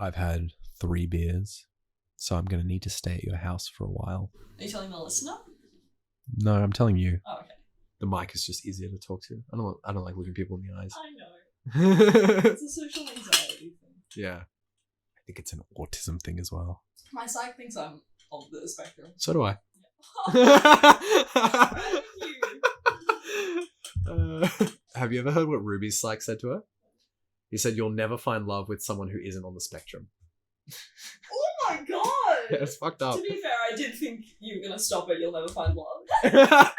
I've had 3 beers, so I'm going to need to stay at your house for a while. Are you telling the listener? No, I'm telling you. Oh, okay. The mic is just easier to talk to. I don't like looking people in the eyes. I know. It's a social anxiety thing. Yeah. I think it's an autism thing as well. My psych thinks I'm on the spectrum. So do I. Have you ever heard what Ruby's psych said to her? He said, "You'll never find love with someone who isn't on the spectrum." Oh my god! Yeah, it's fucked up. To be fair, I did think you were gonna stop it. You'll never find love.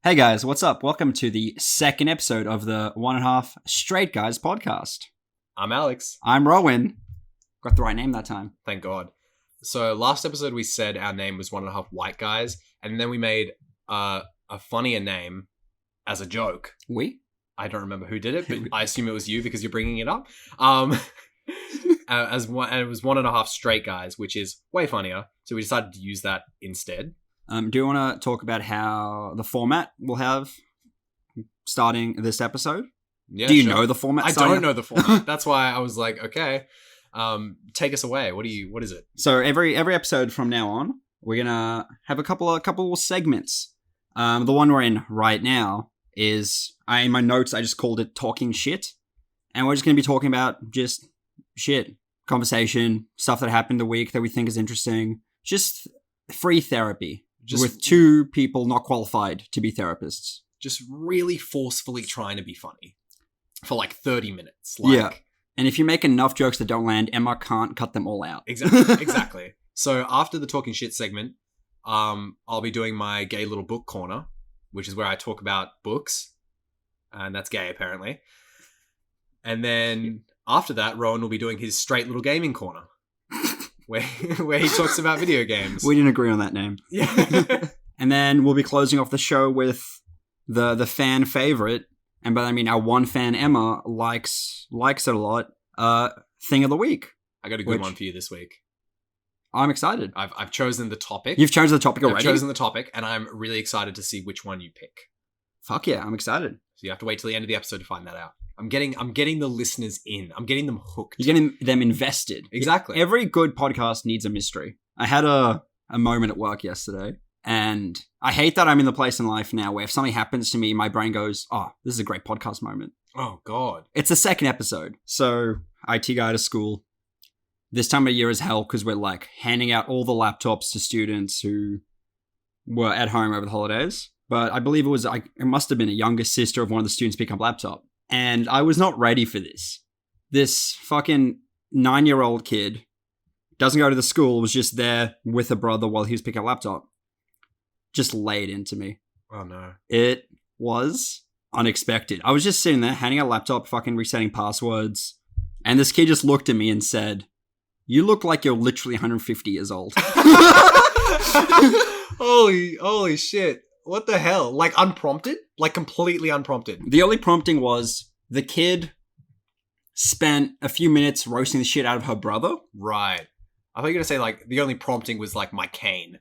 Hey guys, what's up? Welcome to the second episode of the 1.5 Straight Guys podcast. I'm Alex. I'm Rowan. Got the right name that time. Thank God. So last episode we said our name was 1.5 White Guys, and then we made a funnier name as a joke. We? I don't remember who did it, but I assume it was you because you're bringing it up. And it was 1.5 Straight Guys, which is way funnier. So we decided to use that instead. Do you want to talk about how the format we'll have starting this episode? Yeah, Do you sure. know the format? I don't know the format. That's why I was like, okay, take us away. What is it? So every episode from now on, we're gonna have a couple segments. The one we're in right now is in my notes I just called it Talking Shit, and we're just gonna be talking about just shit, conversation, stuff that happened the week that we think is interesting, just free therapy. With 2 people not qualified to be therapists. Just really forcefully trying to be funny for like 30 minutes. Yeah. And if you make enough jokes that don't land, Emma can't cut them all out. Exactly. So after the Talking Shit segment, I'll be doing my gay little book corner, which is where I talk about books. And that's gay, apparently. And then after that, Rowan will be doing his straight little gaming corner. Where he talks about video games. We didn't agree on that name. Yeah. And then we'll be closing off the show with the fan favorite, and by that I mean our one fan Emma likes it a lot. Thing of the week. I got a good one for you this week. I'm excited. I've chosen the topic. You've chosen the topic already? I've chosen the topic, and I'm really excited to see which one you pick. Fuck yeah, I'm excited. So you have to wait till the end of the episode to find that out. I'm getting the listeners in. I'm getting them hooked. You're getting them invested. Exactly. Every good podcast needs a mystery. I had a moment at work yesterday, and I hate that I'm in the place in life now where if something happens to me, my brain goes, oh, this is a great podcast moment. Oh, God. It's the second episode. So, IT guy to school. This time of year is hell because we're like handing out all the laptops to students who were at home over the holidays. But I believe it must have been a younger sister of one of the students picking up a laptop. And I was not ready for this. This fucking 9-year-old kid doesn't go to the school, was just there with a brother while he was picking up a laptop. Just laid into me. Oh, no. It was unexpected. I was just sitting there, handing out a laptop, fucking resetting passwords. And this kid just looked at me and said, "You look like you're literally 150 years old." Holy shit. What the hell? Like unprompted? Like completely unprompted. The only prompting was the kid spent a few minutes roasting the shit out of her brother. Right. I thought you were going to say like the only prompting was like my cane.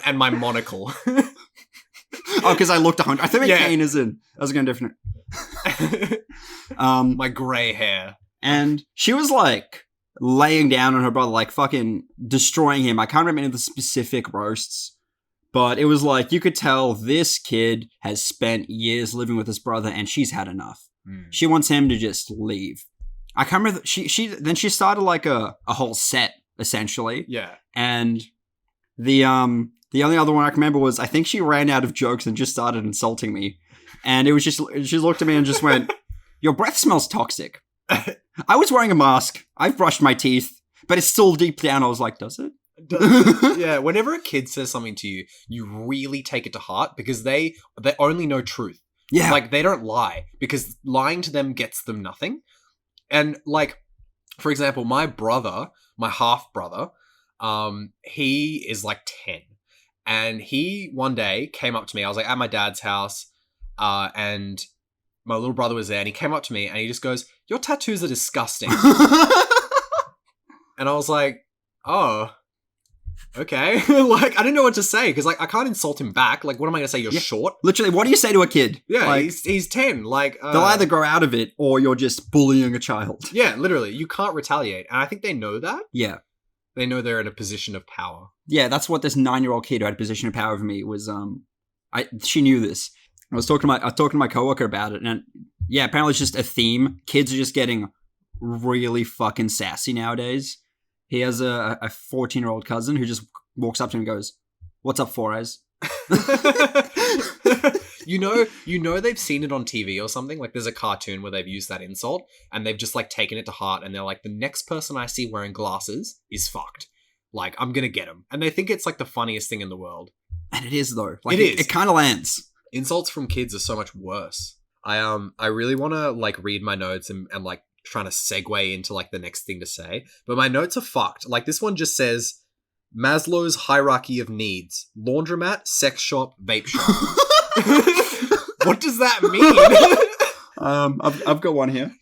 and my monocle. Oh, because I looked 100. I think my cane is in. I was going different. My grey hair. And she was like laying down on her brother, like fucking destroying him. I can't remember any of the specific roasts. But it was like, you could tell this kid has spent years living with his brother and she's had enough. She wants him to just leave. I can't remember. Then she started like a whole set, essentially. Yeah. And the only other one I can remember was, I think she ran out of jokes and just started insulting me. And it was just, she looked at me and just went, "Your breath smells toxic." I was wearing a mask. I've brushed my teeth. But it's still deep down. I was like, does it? Yeah, whenever a kid says something to you, you really take it to heart because they only know truth. Yeah. Like, they don't lie because lying to them gets them nothing. And, like, for example, my brother, my half-brother, he is, like, 10. And he, one day, came up to me. I was, like, at my dad's house, and my little brother was there, and he came up to me, and he just goes, "Your tattoos are disgusting." And I was like, oh... okay. Like, I didn't know what to say because, like, I can't insult him back. Like, what am I going to say? You're Yeah. short? Literally, what do you say to a kid? Yeah, Like, he's 10. Like, they'll either grow out of it or you're just bullying a child. yeah, literally, you can't retaliate, and I think they know that. Yeah. They know they're in a position of power. Yeah, that's what this 9-year-old kid who had a position of power over me was. She knew this. I was talking to my coworker about it, and yeah, apparently it's just a theme. Kids are just getting really fucking sassy nowadays. He has a 14-year-old cousin who just walks up to him and goes, "What's up, Four Eyes?" You know they've seen it on TV or something. Like, there's a cartoon where they've used that insult, and they've just, like, taken it to heart, and they're like, the next person I see wearing glasses is fucked. Like, I'm gonna get him. And they think it's, like, the funniest thing in the world. And it is, though. Like, It is. It kind of lands. Insults from kids are so much worse. I really want to, like, read my notes and like, trying to segue into, like, the next thing to say. But my notes are fucked. Like, this one just says, Maslow's hierarchy of needs. Laundromat, sex shop, vape shop. What does that mean? I've got one here.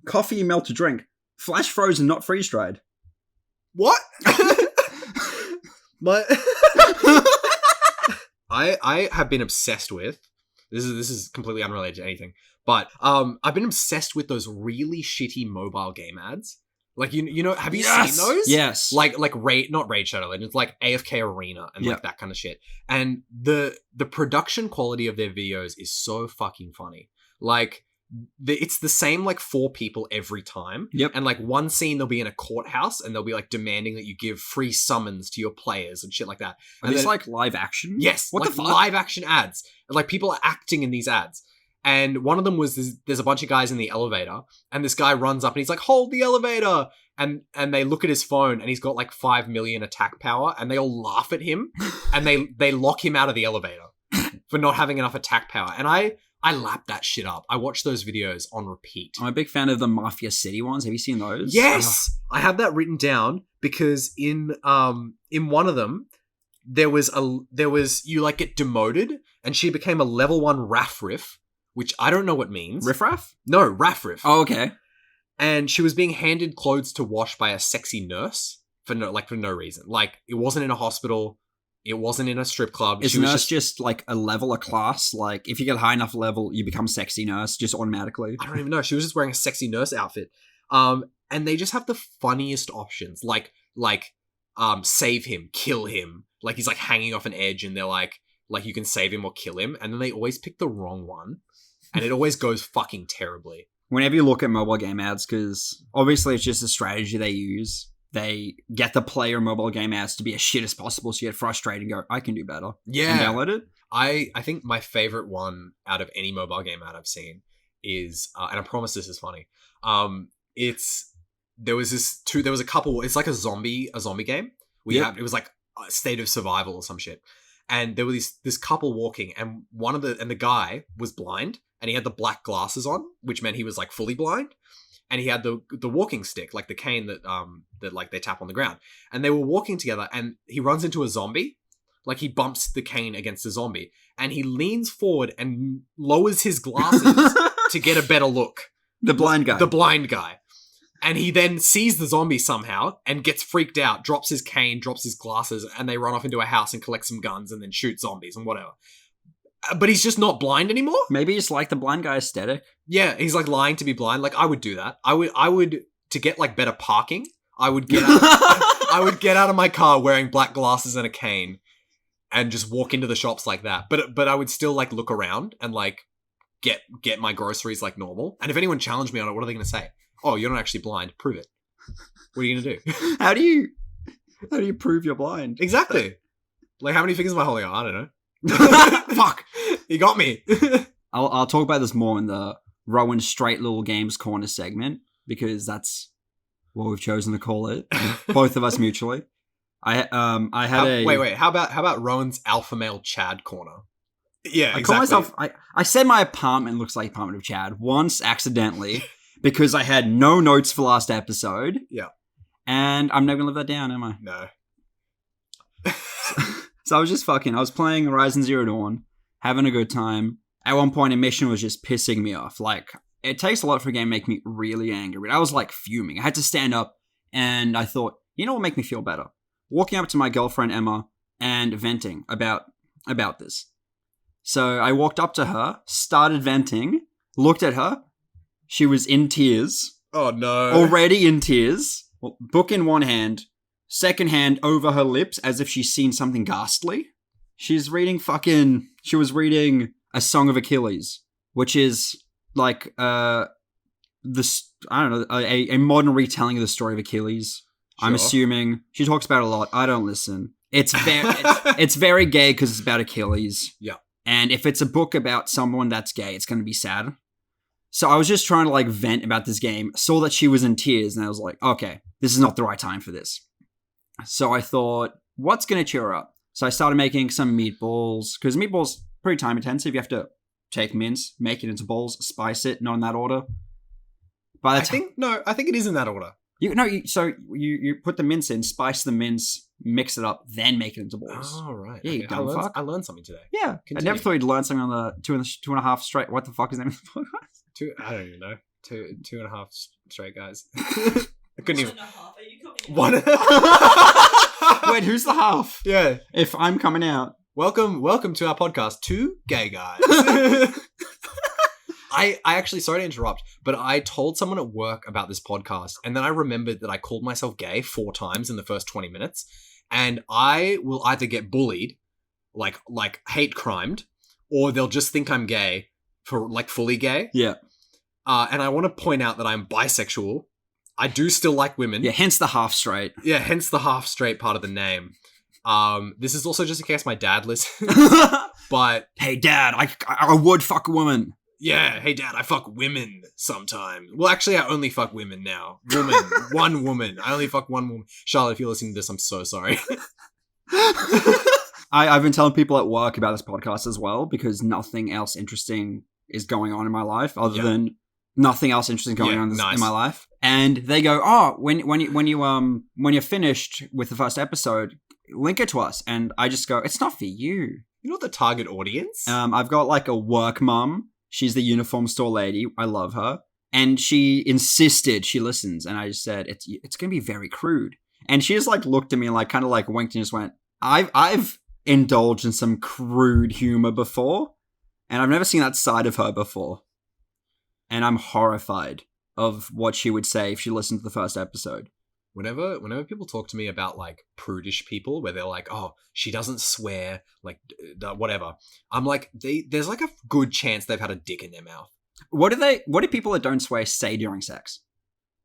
Coffee, melt to drink. Flash frozen, not freeze dried. What? I have been obsessed with, this is completely unrelated to anything, but I've been obsessed with those really shitty mobile game ads. Like, you know, have you seen those? Yes. Like not Raid Shadow Legends, it's like AFK Arena and like that kind of shit. And the production quality of their videos is so fucking funny. Like, it's the same, like, 4 people every time. Yep. And, like, one scene they'll be in a courthouse and they'll be, like, demanding that you give free summons to your players and shit like that. Are these like live action? Yes. What like, the fuck? live action ads. Like, people are acting in these ads. And one of them was, there's a bunch of guys in the elevator, and this guy runs up and he's like, hold the elevator! And they look at his phone and he's got like 5 million attack power, and they all laugh at him and they lock him out of the elevator for not having enough attack power. And I lap that shit up. I watch those videos on repeat. I'm a big fan of the Mafia City ones. Have you seen those? Yes! I have that written down because in one of them, there was you like get demoted, and she became a level 1 Raff-Riff, which I don't know what means. Riff-Raff? No, Raff-Riff. Oh, okay. And she was being handed clothes to wash by a sexy nurse for no reason. Like, it wasn't in a hospital. It wasn't in a strip club. Is she was nurse just like a level, a class? Like, if you get a high enough level, you become sexy nurse just automatically? I don't even know. She was just wearing a sexy nurse outfit. And they just have the funniest options. Like, save him, kill him. Like, he's like hanging off an edge, and they're like you can save him or kill him. And then they always pick the wrong one. And it always goes fucking terribly. Whenever you look at mobile game ads, because obviously it's just a strategy they use, they get the player mobile game ads to be as shit as possible, so you get frustrated and go, I can do better. Yeah. And download it. I think my favorite one out of any mobile game ad I've seen is, and I promise this is funny, there was a couple, it's like a zombie game. It was like a State of Survival or some shit. And there was this couple walking, and the guy was blind, and he had the black glasses on, which meant he was like fully blind, and he had the walking stick, like the cane that like they tap on the ground. And they were walking together, and he runs into a zombie, like he bumps the cane against a zombie, and he leans forward and lowers his glasses to get a better look. The blind guy. And he then sees the zombie somehow and gets freaked out, drops his cane, drops his glasses, and they run off into a house and collect some guns and then shoot zombies and whatever. But he's just not blind anymore? Maybe it's like the blind guy aesthetic. Yeah, he's like lying to be blind. Like, I would do that. I would to get like better parking, I would get out of my car wearing black glasses and a cane and just walk into the shops like that. But I would still like look around and like get my groceries like normal. And if anyone challenged me on it, what are they going to say? Oh, you're not actually blind. Prove it. What are you going to do? How do you prove you're blind? Exactly. Like, how many fingers am I holding up? I don't know. Fuck. You got me. I'll talk about this more in the Rowan Straight Little Games Corner segment, because that's what we've chosen to call it. Both of us mutually. Wait. How about Rowan's Alpha Male Chad Corner? Yeah, I exactly. call myself. I said my apartment looks like apartment of Chad once accidentally because I had no notes for last episode. Yeah, and I'm never gonna live that down, am I? No. So I was playing Horizon Zero Dawn, having a good time. At one point, a mission was just pissing me off. Like, it takes a lot for a game to make me really angry. But I was like fuming. I had to stand up, and I thought, you know what would make me feel better? walking up to my girlfriend Emma and venting about this. So I walked up to her, started venting, looked at her. She was in tears. Oh no. Already in tears. Book in one hand, second hand over her lips as if she's seen something ghastly. She was reading A Song of Achilles, which is like a modern retelling of the story of Achilles. Sure. I'm assuming she talks about it a lot. I don't listen. It's very gay because it's about Achilles. Yeah. And if it's a book about someone that's gay, it's going to be sad. So I was just trying to like vent about this game, saw that she was in tears, and I was like, okay, this is not the right time for this. So I thought, what's going to cheer her up? So I started making some meatballs, because meatballs pretty time intensive. You have to take mince, make it into balls, spice it, not in that order. I think it is in that order. You put the mince in, spice the mince, mix it up, then make it into balls. Oh, right. Yeah, okay. you dumb fuck. I learned something today. Yeah. Continue. I never thought you'd learn something on the two and a half straight. What the fuck is the name of the podcast? I don't even know. Two and a half straight guys. I couldn't even. 1.5. Are you coming? One. Wait, who's the half? Yeah. If I'm coming out. Welcome to our podcast, Two Gay Guys. I actually, sorry to interrupt, but I told someone at work about this podcast, and then I remembered that I called myself gay 4 times in the first 20 minutes, and I will either get bullied, like hate crimed, or they'll just think I'm gay for like fully gay. Yeah. And I want to point out that I'm bisexual. I do still like women. Yeah, hence the half straight. Yeah, hence the half straight part of the name. This is also just in case my dad listens. But hey, Dad, I would fuck a woman. Yeah, hey Dad, I fuck women sometimes. Well, actually, I only fuck women now. One woman. I only fuck one woman. Charlotte, if you're listening to this, I'm so sorry. I've been telling people at work about this podcast as well, because nothing else interesting is going on in my life other than nothing else interesting going on in my life. And they go, oh, when you're finished with the first episode, link it to us. And I just go, it's not for you. You're not the target audience. I've got like a work mum. She's the uniform store lady. I love her. And she insisted she listens. And I just said, it's going to be very crude. And she just like looked at me and like kind of like winked and just went, I've indulged in some crude humor before. And I've never seen that side of her before. And I'm horrified of what she would say if she listened to the first episode. Whenever people talk to me about like prudish people, where they're like, "Oh, she doesn't swear," like whatever, I'm like, there's like a good chance they've had a dick in their mouth. What do people that don't swear say during sex?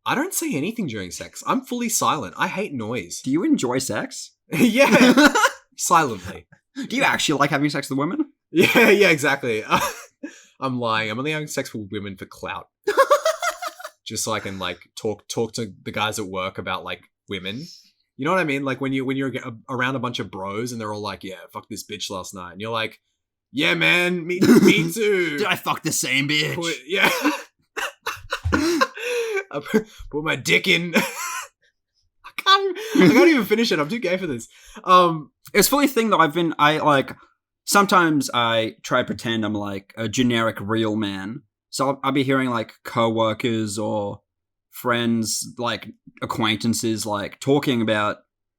I don't say anything during sex. I'm fully silent. I hate noise. Do you enjoy sex? Yeah, silently. Do you actually like having sex with women? Yeah, exactly. I'm lying. I'm only having sex with women for clout. Just so I can like talk to the guys at work about like women. You know what I mean? Like when you're around a bunch of bros and they're all like, "Yeah, fuck this bitch last night," and you're like, "Yeah, man, me too." Did I fuck the same bitch? Yeah. I put my dick in. I can't even finish it. I'm too gay for this. It's a funny thing that sometimes I try to pretend I'm like a generic real man. So I'll be hearing like co-workers or friends, like acquaintances, like talking about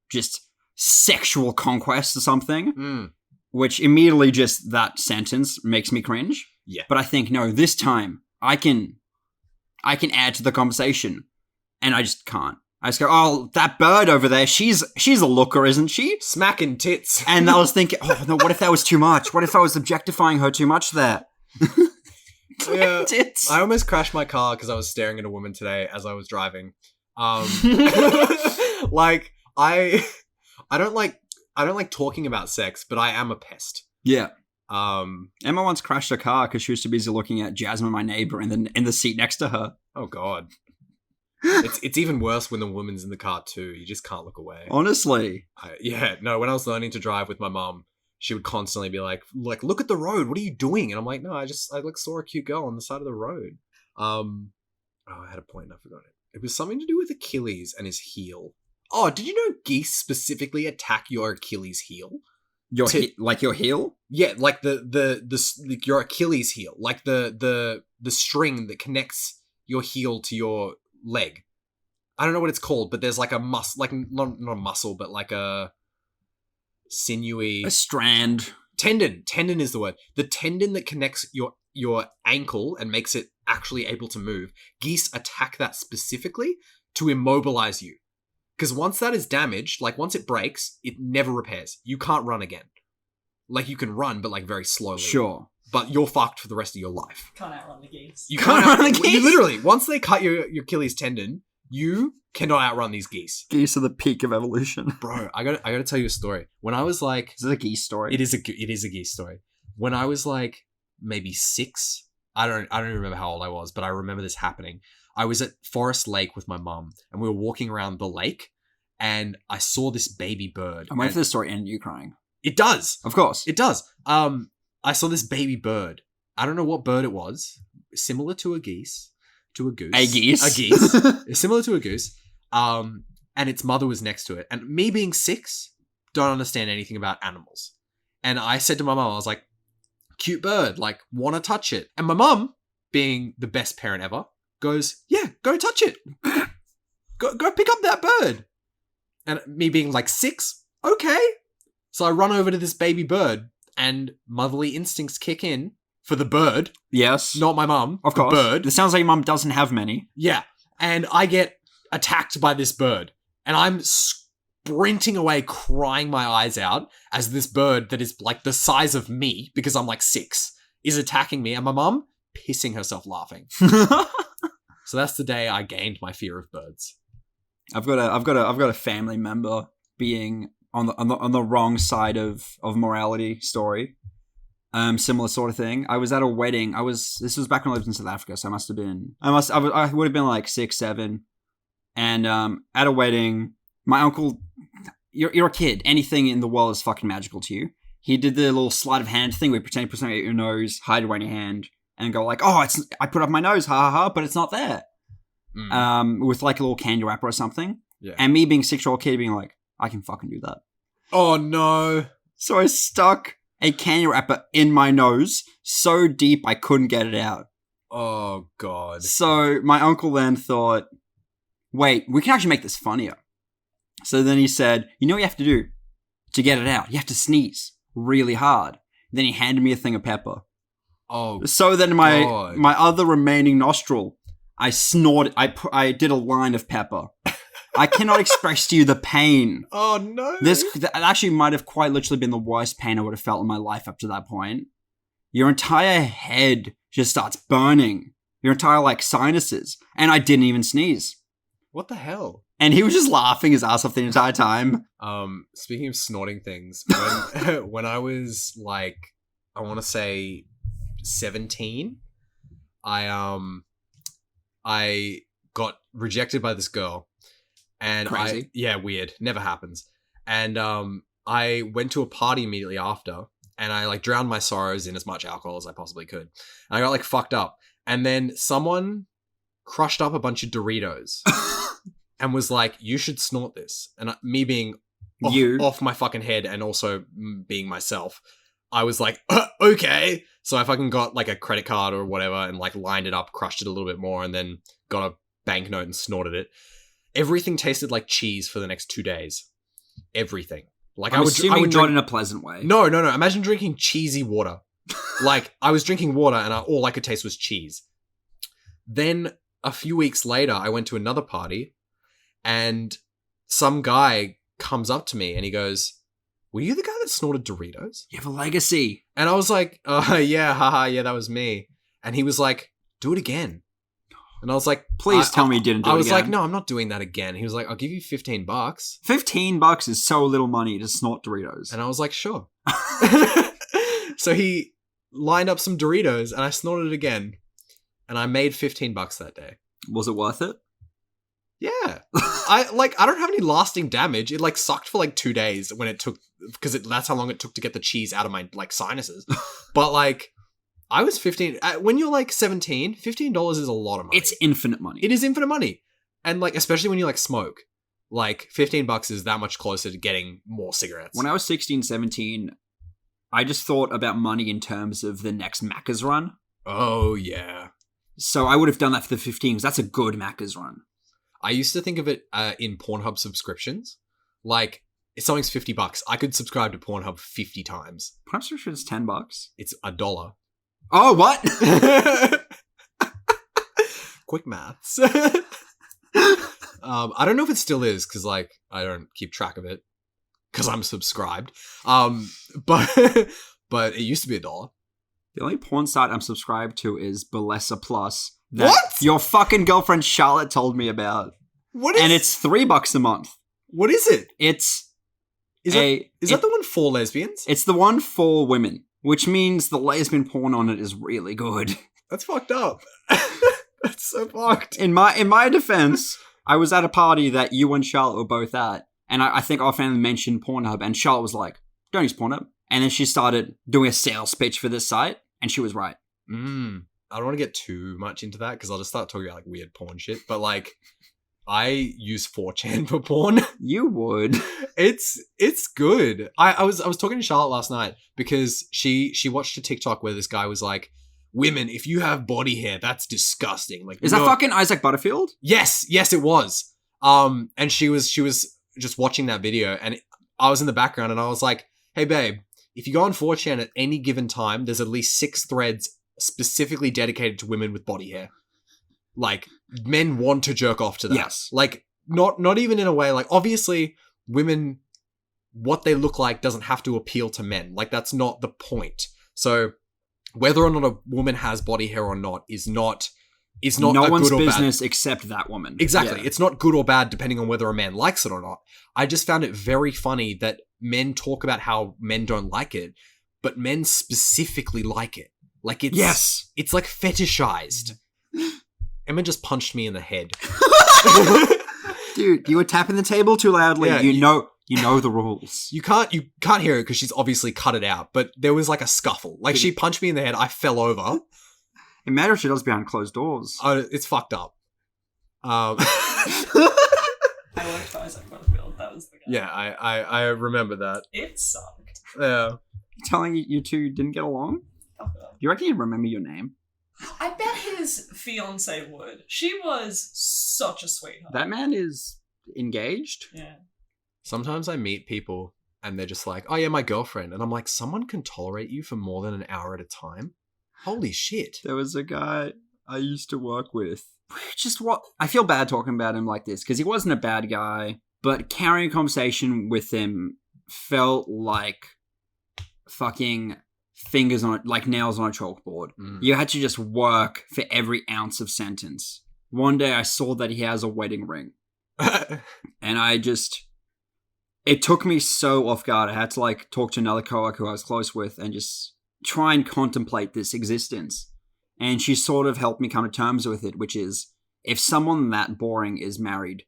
just sexual conquest or something, which immediately just that sentence makes me cringe. Yeah. But I think, no, this time I can add to the conversation, and I just can't. I just go, oh, that bird over there, she's a looker, isn't she? Smacking tits. And I was thinking, oh no, what if that was too much? What if I was objectifying her too much there? Yeah, I almost crashed my car because I was staring at a woman today as I was driving. Like I don't like talking about sex, but I am a pest. Yeah. Emma once crashed her car because she was too busy looking at Jasmine, my neighbor, in the seat next to her. Oh God. It's even worse when the woman's in the car too. You just can't look away. Honestly. When I was learning to drive with my mom, she would constantly be like, look at the road. What are you doing? And I'm like, no, I saw a cute girl on the side of the road. I had a point and I forgot it. It was something to do with Achilles and his heel. Oh, did you know geese specifically attack your Achilles heel? Your heel? Yeah, like your Achilles heel, like the string that connects your heel to your leg. I don't know what it's called, but there's like a like not a muscle, but like a sinewy A strand. tendon. Tendon is the word. The tendon that connects your ankle and makes it actually able to move. Geese attack that specifically to immobilize you. Because once that is damaged, like once it breaks, it never repairs. You can't run again. Like you can run, but like very slowly. Sure. But you're fucked for the rest of your life. Can't outrun the geese. You Can't can't outrun the geese? You literally, once they cut your Achilles tendon, you cannot outrun these geese. Geese are the peak of evolution. Bro, I gotta tell you a story. When I was like, Is it a geese story? it is a geese story. When I was like maybe 6, I don't remember how old I was, but I remember this happening. I was at Forest Lake with my mum, and we were walking around the lake, and I saw this baby bird. I'm waiting and for the story and you crying. It does. Of course. It does. I saw this baby bird. I don't know what bird it was. Similar to a geese. To a goose. A geese. A geese. Similar to a goose. And its mother was next to it. And me being 6, don't understand anything about animals. And I said to my mum, I was like, cute bird, like, want to touch it. And my mum, being the best parent ever, goes, yeah, go touch it. Go pick up that bird. And me being like 6, okay. So I run over to this baby bird, and motherly instincts kick in for the bird, Yes. not my mum. Of the course. bird. It sounds like your mum doesn't have many. Yeah. And I get attacked by this bird, and I'm sprinting away, crying my eyes out as this bird that is like the size of me, because I'm like 6, is attacking me, and my mum pissing herself laughing. So that's the day I gained my fear of birds. I've got a family member being on the wrong side of morality story. Similar sort of thing. I was at a wedding. This was back when I lived in South Africa, so I would have been like 6, 7. And at a wedding, my uncle, you're a kid. Anything in the world is fucking magical to you. He did the little sleight of hand thing where you pretend to put something at your nose, hide it away in your hand, and go like, oh, I put it up my nose, ha ha ha, but it's not there. With like a little candy wrapper or something. Yeah. And me being 6-year-old kid being like, I can fucking do that. Oh no. So I stuck a candy wrapper in my nose so deep I couldn't get it out. Oh god. So my uncle then thought, wait, we can actually make this funnier. So then he said, you know what you have to do to get it out? You have to sneeze really hard. Then he handed me a thing of pepper. Oh. So then God. my other remaining nostril, I snorted. I did a line of pepper. I cannot express to you the pain. Oh no. That actually might have quite literally been the worst pain I would have felt in my life up to that point. Your entire head just starts burning. Your entire like sinuses, and I didn't even sneeze. What the hell? And he was just laughing his ass off the entire time. Speaking of snorting things, when I was like, I want to say 17, I got rejected by this girl, and Crazy. weird, never happens. And I went to a party immediately after, and I like drowned my sorrows in as much alcohol as I possibly could. And I got like fucked up, and then someone crushed up a bunch of Doritos. And was like, you should snort this. And me being off my fucking head and also being myself, I was like, okay. So I fucking got like a credit card or whatever and like lined it up, crushed it a little bit more, and then got a banknote and snorted it. Everything tasted like cheese for the next 2 days. Everything. Like I'm I would assuming drink not in a pleasant way. No. Imagine drinking cheesy water. Like I was drinking water and all I could taste was cheese. Then a few weeks later, I went to another party. And some guy comes up to me and he goes, were you the guy that snorted Doritos? You have a legacy. And I was like, yeah, haha, yeah, that was me. And he was like, do it again. And I was like, Please tell me you didn't do it again. I was like, no, I'm not doing that again. He was like, I'll give you $15. $15 is so little money to snort Doritos. And I was like, sure. So he lined up some Doritos and I snorted it again. And I made $15 that day. Was it worth it? Yeah. I don't have any lasting damage. It like sucked for like 2 days when it took, because that's how long it took to get the cheese out of my like sinuses. But like I was 15 when you're like 17, $15 is a lot of money. It's infinite money. It is infinite money. And like especially when you like smoke, like $15 is that much closer to getting more cigarettes. When I was 16, 17, I just thought about money in terms of the next Macca's run. Oh yeah. So I would have done that for the 15 because that's a good Macca's run. I used to think of it in Pornhub subscriptions. Like, if something's $50, I could subscribe to Pornhub 50 times. Pornhub subscription is $10. It's $1. Oh, what? Quick maths. I don't know if it still is, because, like, I don't keep track of it, because I'm subscribed. But it used to be $1. The only porn site I'm subscribed to is Balesa Plus. That What? Your fucking girlfriend Charlotte told me about. What is? And it's $3 a month. What is it? It's Is that the one for lesbians? It's the one for women, which means the lesbian porn on it is really good. That's fucked up. That's so fucked. In my defense, I was at a party that you and Charlotte were both at, and I think our family mentioned Pornhub, and Charlotte was like, "Don't use Pornhub." And then she started doing a sales pitch for this site, and she was right. I don't want to get too much into that because I'll just start talking about like weird porn shit. But like, I use 4chan for porn. You would. It's good. I was talking to Charlotte last night because she watched a TikTok where this guy was like, "Women, if you have body hair, that's disgusting." Like, Is that fucking Isaac Butterfield? Yes, it was. And she was just watching that video, and I was in the background, and I was like, "Hey, babe, if you go on 4chan at any given time, there's at least 6 threads specifically dedicated to women with body hair. Like, men want to jerk off to that. Yes. Like, not even in a way, like, obviously, women, what they look like doesn't have to appeal to men. Like, that's not the point. So, whether or not a woman has body hair or not is not no a one's good or business bad. except that woman. Exactly. Yeah. It's not good or bad depending on whether a man likes it or not. I just found it very funny that men talk about how men don't like it, but men specifically like it. Like, it's like fetishized. Emma just punched me in the head. Dude, you were tapping the table too loudly. Yeah, you know the rules. You can't hear it because she's obviously cut it out, but there was like a scuffle. Like, she punched me in the head, I fell over. It matters if she does behind closed doors. It's fucked up. I worked for Isaac Butterfield. That was the guy. Yeah, I remember that. It sucked. Yeah. You're telling you two didn't get along? Fuck it up. You reckon he'd remember your name? I bet his fiance would. She was such a sweetheart. That man is engaged? Yeah. Sometimes I meet people and they're just like, "Oh yeah, my girlfriend," and I'm like, "Someone can tolerate you for more than an hour at a time? Holy shit!" There was a guy I used to work with. I feel bad talking about him like this because he wasn't a bad guy, but carrying a conversation with him felt like fucking fingers on like nails on a chalkboard. You had to just work for every ounce of sentence. One day I saw that he has a wedding ring, and it took me so off guard. I had to like talk to another coworker who I was close with and just try and contemplate this existence. And she sort of helped me come to terms with it, which is, if someone that boring is married,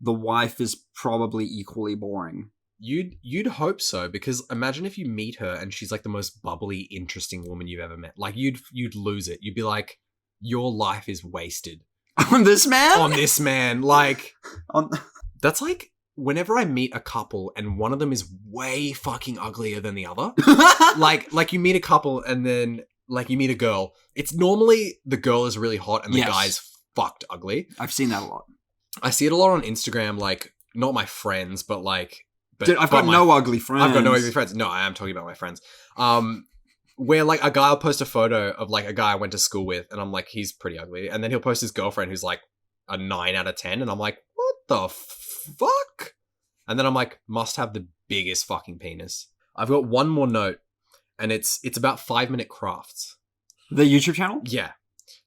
the wife is probably equally boring. You'd hope so, because imagine if you meet her and she's like the most bubbly, interesting woman you've ever met. Like, you'd lose it. You'd be like, your life is wasted. On this man? On this man. Like, that's like, whenever I meet a couple and one of them is way fucking uglier than the other, like you meet a couple and then like you meet a girl, it's normally the girl is really hot and the guy's fucked ugly. I've seen that a lot. I see it a lot on Instagram, like, not my friends, but like... Dude, I've got no ugly friends. I've got no ugly friends. No, I am talking about my friends. Where like a guy will post a photo of like a guy I went to school with and I'm like, he's pretty ugly. And then he'll post his girlfriend who's like a 9 out of 10 and I'm like, what the fuck? And then I'm like, must have the biggest fucking penis. I've got one more note. And it's about 5-minute crafts. The YouTube channel? Yeah.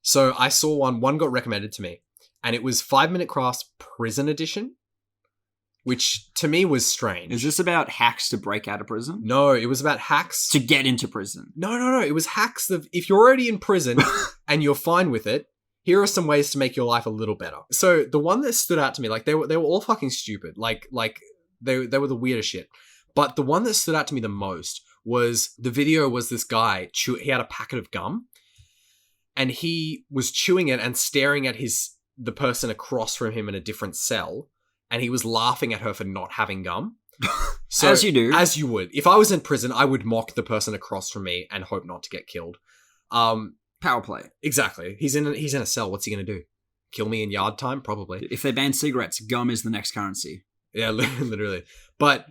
So I saw one got recommended to me, and it was 5-minute crafts prison edition, which to me was strange. Is this about hacks to break out of prison? No, it was about hacks to get into prison. No. It was hacks of, if you're already in prison and you're fine with it, here are some ways to make your life a little better. So the one that stood out to me, like they were all fucking stupid. Like they were the weirdest shit. But the one that stood out to me the most was the video was this guy, he had a packet of gum and he was chewing it and staring at the person across from him in a different cell, and he was laughing at her for not having gum. So, as you do. As you would. If I was in prison, I would mock the person across from me and hope not to get killed. Power play. Exactly. He's in a cell. What's he going to do? Kill me in yard time, probably. If they ban cigarettes, gum is the next currency. Yeah, literally. But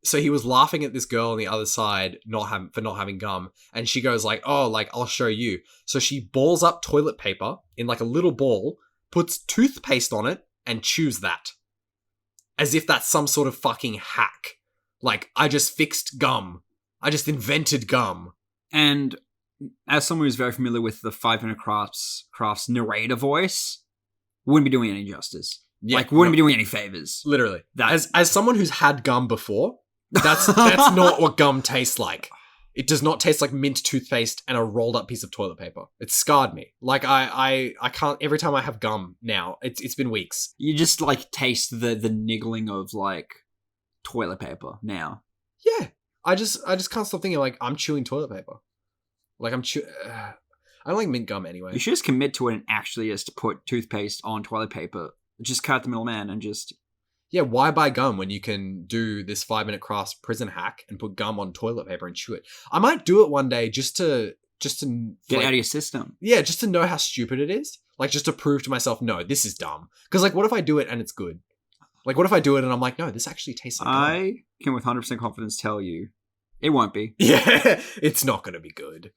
so he was laughing at this girl on the other side for not having gum, and she goes like, "Oh, like I'll show you." So she balls up toilet paper in like a little ball, puts toothpaste on it, and chews that, as if that's some sort of fucking hack. Like, I just fixed gum. I just invented gum. And as someone who's very familiar with the 500 Crafts narrator voice, wouldn't be doing any justice. Yeah, like, wouldn't be doing any favors. Literally. As someone who's had gum before, that's not what gum tastes like. It does not taste like mint toothpaste and a rolled up piece of toilet paper. It scarred me. Like, I can't, every time I have gum now, it's been weeks. You just, like, taste the niggling of, like, toilet paper now. Yeah. I just can't stop thinking, like, I'm chewing toilet paper. Like, I don't like mint gum anyway. You should just commit to it and actually just put toothpaste on toilet paper. Just cut the middleman and just... Yeah, why buy gum when you can do this 5-minute crafts prison hack and put gum on toilet paper and chew it? I might do it one day just to get like, out of your system. Yeah, just to know how stupid it is. Like, just to prove to myself, no, this is dumb. Because, like, what if I do it and it's good? Like, what if I do it and I'm like, no, this actually tastes like gum? I can with 100% confidence tell you, it won't be. Yeah, it's not going to be good.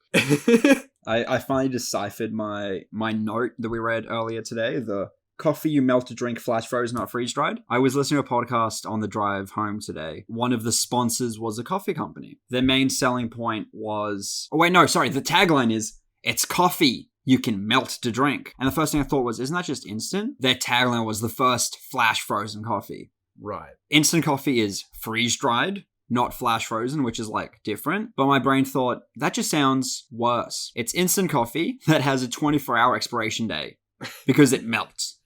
I finally deciphered my note that we read earlier today, the coffee you melt to drink flash frozen, not freeze dried. I was listening to a podcast on the drive home today. One of the sponsors was a coffee company. Their main selling point was... Oh, wait, no, sorry. The tagline is, it's coffee you can melt to drink. And the first thing I thought was, isn't that just instant? Their tagline was the first flash frozen coffee. Right. Instant coffee is freeze dried, not flash frozen, which is like different. But my brain thought, that just sounds worse. It's instant coffee that has a 24-hour expiration date because it melts.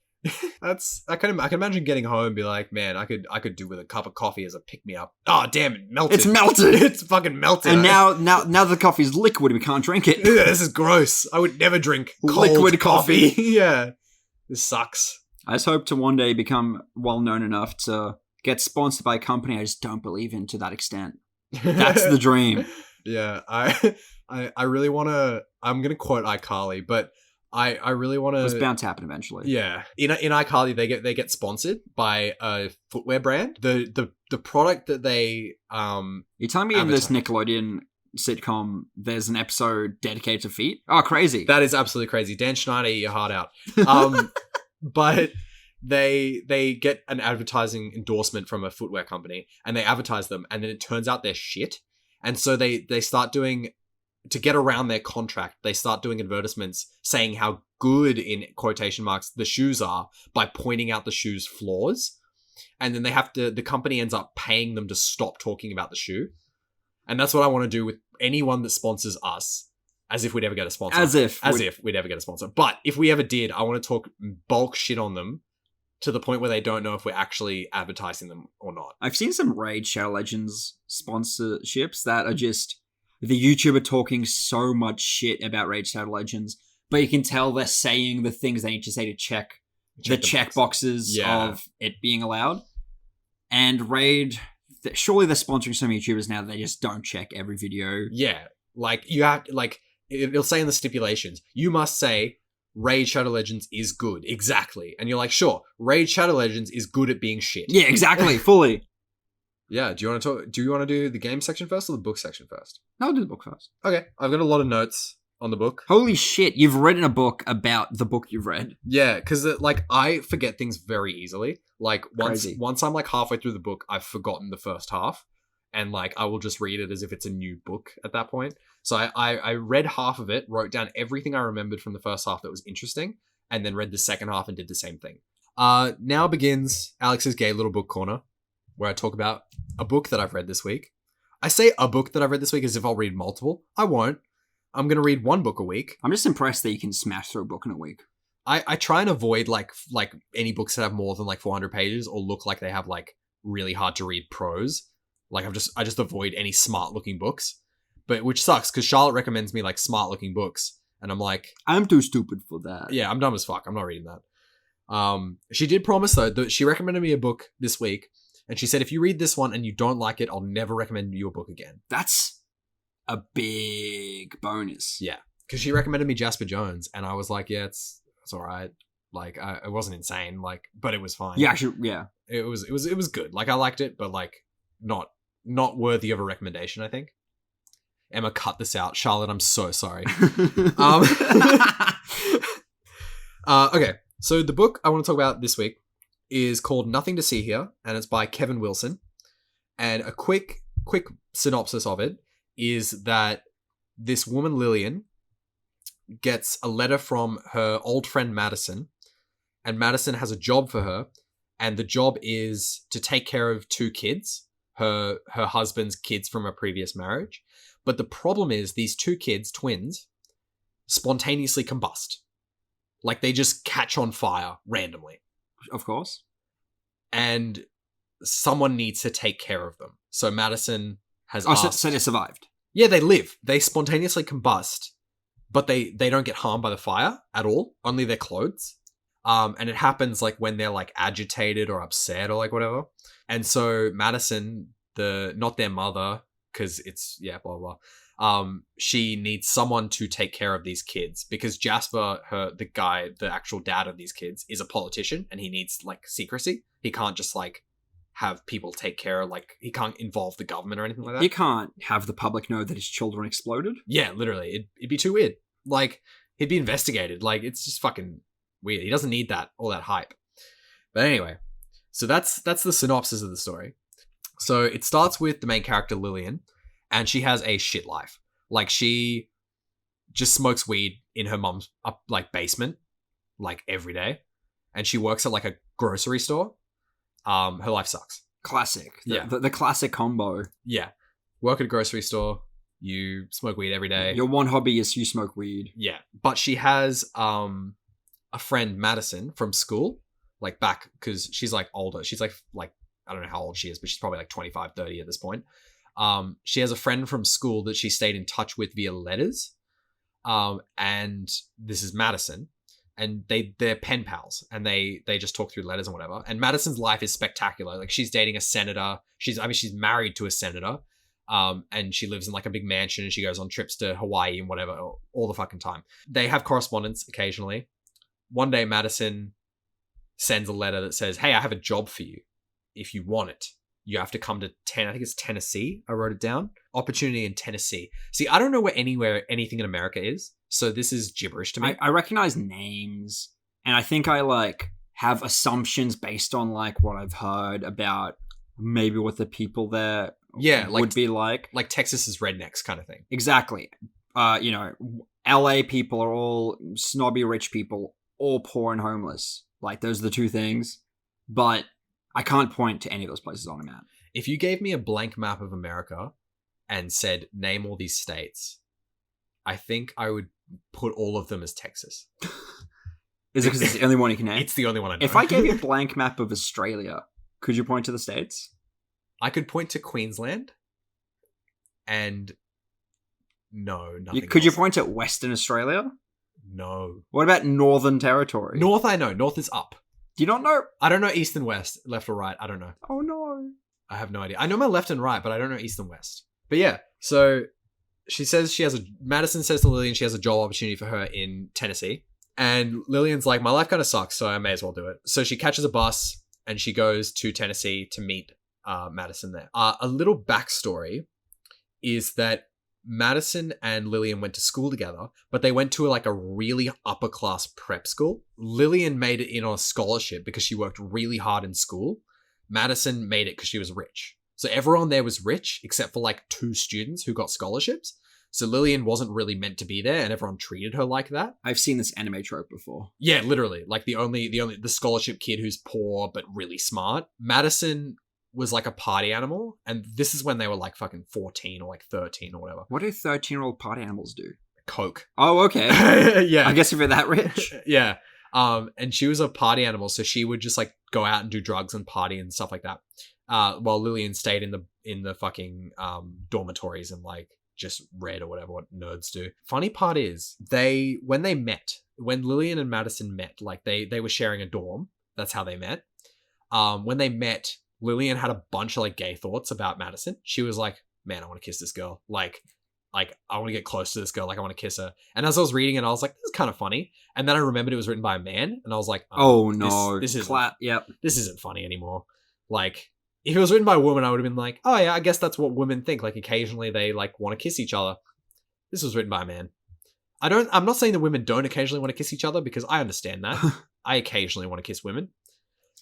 I can imagine getting home and be like, man, I could do with a cup of coffee as a pick-me-up. Oh, damn, it melted. It's melted. It's fucking melted. And now the coffee's liquid, we can't drink it. Yeah, this is gross. I would never drink cold liquid coffee. Yeah. This sucks. I just hope to one day become well-known enough to get sponsored by a company I just don't believe in to that extent. That's the dream. Yeah, I really want to... I'm going to quote iCarly, but... I really want to... It's bound to happen eventually. Yeah. In iCarly, they get sponsored by a footwear brand. The product that they... You're telling me in this Nickelodeon sitcom, there's an episode dedicated to feet? Oh, crazy. That is absolutely crazy. Dan Schneider, eat your heart out. But they get an advertising endorsement from a footwear company, and they advertise them, and then it turns out they're shit. And so they start doing... To get around their contract, they start doing advertisements saying how good, in quotation marks, the shoes are by pointing out the shoes' flaws. And then the company ends up paying them to stop talking about the shoe. And that's what I want to do with anyone that sponsors us, as if we'd ever get a sponsor. As if we'd ever get a sponsor. But if we ever did, I want to talk bulk shit on them to the point where they don't know if we're actually advertising them or not. I've seen some Raid Shadow Legends sponsorships that are just... The YouTuber talking so much shit about Raid Shadow Legends, but you can tell they're saying the things they need to say to check the check boxes of it being allowed. And Raid, surely they're sponsoring some YouTubers now that they just don't check every video. Yeah, like you have, like it'll say in the stipulations, you must say Raid Shadow Legends is good, exactly. And you're like, sure, Raid Shadow Legends is good at being shit. Yeah, exactly, fully. Yeah, do you want to do the game section first or the book section first? No, I'll do the book first. Okay, I've got a lot of notes on the book. Holy shit, you've written a book about the book you've read. Yeah, because like I forget things very easily. Like once I'm like halfway through the book, I've forgotten the first half, and like I will just read it as if it's a new book at that point. So I read half of it, wrote down everything I remembered from the first half that was interesting, and then read the second half and did the same thing. Now begins Alex's gay little book corner, where I talk about a book that I've read this week. I say a book that I've read this week as if I'll read multiple. I won't. I'm going to read one book a week. I'm just impressed that you can smash through a book in a week. I try and avoid like any books that have more than like 400 pages or look like they have like really hard to read prose. Like I just avoid any smart looking books, but which sucks because Charlotte recommends me like smart looking books. And I'm like, I'm too stupid for that. Yeah, I'm dumb as fuck. I'm not reading that. She did promise though that she recommended me a book this week. And she said, if you read this one and you don't like it, I'll never recommend you a book again. That's a big bonus. Yeah. Because she recommended me Jasper Jones. And I was like, yeah, it's all right. Like, it wasn't insane. Like, but it was fine. Yeah, actually, yeah. It was good. Like, I liked it, but like not worthy of a recommendation, I think. Emma, cut this out. Charlotte, I'm so sorry. Okay, so the book I want to talk about this week is called Nothing to See Here, and it's by Kevin Wilson. And a quick synopsis of it is that this woman, Lillian, gets a letter from her old friend Madison, and Madison has a job for her, and the job is to take care of 2 kids, her husband's kids from a previous marriage. But the problem is these 2 kids, twins, spontaneously combust. Like, they just catch on fire randomly. Of course. And someone needs to take care of them. So Madison has asked... So they survived. Yeah, they live. They spontaneously combust, but they don't get harmed by the fire at all. Only their clothes. And it happens like when they're like agitated or upset or like whatever. And so Madison, not their mother, because it's, yeah, blah, blah, she needs someone to take care of these kids because Jasper, the actual dad of these kids, is a politician and he needs like secrecy. He can't just like have people take care of, like, he can't involve the government or anything like that. He can't have the public know that his children exploded. Yeah, literally. It'd be too weird. Like, he'd be investigated. Like, it's just fucking weird. He doesn't need all that hype. But anyway, so that's the synopsis of the story. So it starts with the main character, Lillian, and she has a shit life. Like, she just smokes weed in her mum's basement, like, every day. And she works at like a grocery store. Her life sucks. Classic. Yeah. The classic combo. Yeah. Work at a grocery store. You smoke weed every day. Your one hobby is you smoke weed. Yeah. But she has a friend, Madison, from school. Like, back, because she's like older. She's like, I don't know how old she is, but she's probably like 25, 30 at this point. She has a friend from school that she stayed in touch with via letters. And this is Madison. And they're pen pals, and they just talk through letters and whatever. And Madison's life is spectacular. Like, she's dating a senator. She's married to a senator. And she lives in like a big mansion, and she goes on trips to Hawaii and whatever all the fucking time. They have correspondence occasionally. One day, Madison sends a letter that says, "Hey, I have a job for you. If you want it, you have to come to I think it's Tennessee. I wrote it down. Opportunity in Tennessee. See, I don't know where anything in America is. So this is gibberish to me. I recognize names, and I think I like have assumptions based on like what I've heard about maybe what the people there would be like. Like Texas's rednecks kind of thing. Exactly. LA people are all snobby rich people, all poor and homeless. Like, those are the 2 things. But I can't point to any of those places on a map. If you gave me a blank map of America and said, name all these states, I think I would put all of them as Texas. Is it because it's the only one you can name? It's the only one I know. If I gave you a blank map of Australia, could you point to the states? I could point to Queensland. And no, nothing Could you else. point at Western Australia? No. What about Northern Territory? North, I know. North is up. Do you not know? I don't know east and west, left or right. I don't know. Oh, no. I have no idea. I know my left and right, but I don't know east and west. But yeah, so she says Madison says to Lillian she has a job opportunity for her in Tennessee. And Lillian's like, my life kind of sucks, so I may as well do it. So she catches a bus and she goes to Tennessee to meet Madison there. A little backstory is that Madison and Lillian went to school together, but they went to like a really upper class prep school. Lillian made it in on a scholarship because she worked really hard in school. Madison made it because she was rich. So everyone there was rich except for like 2 students who got scholarships. So Lillian wasn't really meant to be there, and everyone treated her like that. I've seen this anime trope before. Yeah, literally. Like the scholarship kid who's poor but really smart. Madison was like a party animal, and this is when they were like fucking 14 or like 13 or whatever. What do 13-year-old party animals do? Coke. Oh, okay. Yeah. I guess if you're that rich. Yeah. And she was a party animal, so she would just like go out and do drugs and party and stuff like that. While Lillian stayed in the fucking dormitories and like just read or whatever what nerds do. Funny part is when Lillian and Madison met, like they were sharing a dorm. That's how they met. When they met, Lillian had a bunch of like gay thoughts about Madison. She was like, man, I want to kiss this girl. Like, like, I want to get close to this girl, like I want to kiss her. And as I was reading it, I was like, this is kind of funny. And then I remembered it was written by a man, and I was like, Oh no. this isn't Clap. Yep. this isn't funny anymore. Like, if it was written by a woman, I would have been like, oh yeah, I guess that's what women think. Like, occasionally they like want to kiss each other. This was written by a man. I'm not saying that women don't occasionally want to kiss each other, because I understand that. I occasionally want to kiss women.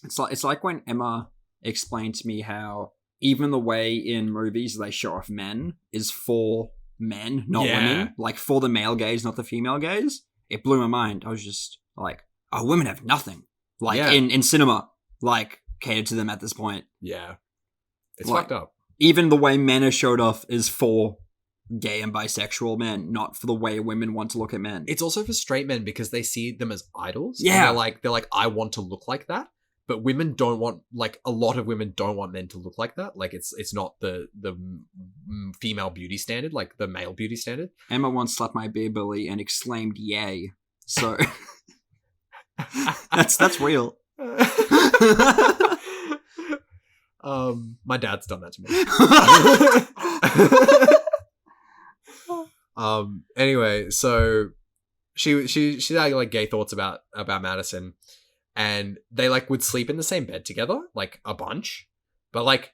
It's like when Emma explained to me how even the way in movies they show off men is for men, not women. Like, for the male gaze, not the female gaze. It blew my mind. I was just like, oh, women have nothing. Like, in cinema, like, catered to them at this point. Yeah. It's Like, fucked up. Even the way men are showed off is for gay and bisexual men, not for the way women want to look at men. It's also for straight men, because they see them as idols. Yeah. And they're like, I want to look like that. But women don't want, like, a lot of women don't want men to look like that. Like, it's not the female beauty standard, like the male beauty standard. Emma once slapped my beer belly and exclaimed, "Yay!" So that's real. My dad's done that to me. Anyway, so she had like gay thoughts about Madison, and they like would sleep in the same bed together, like a bunch, but like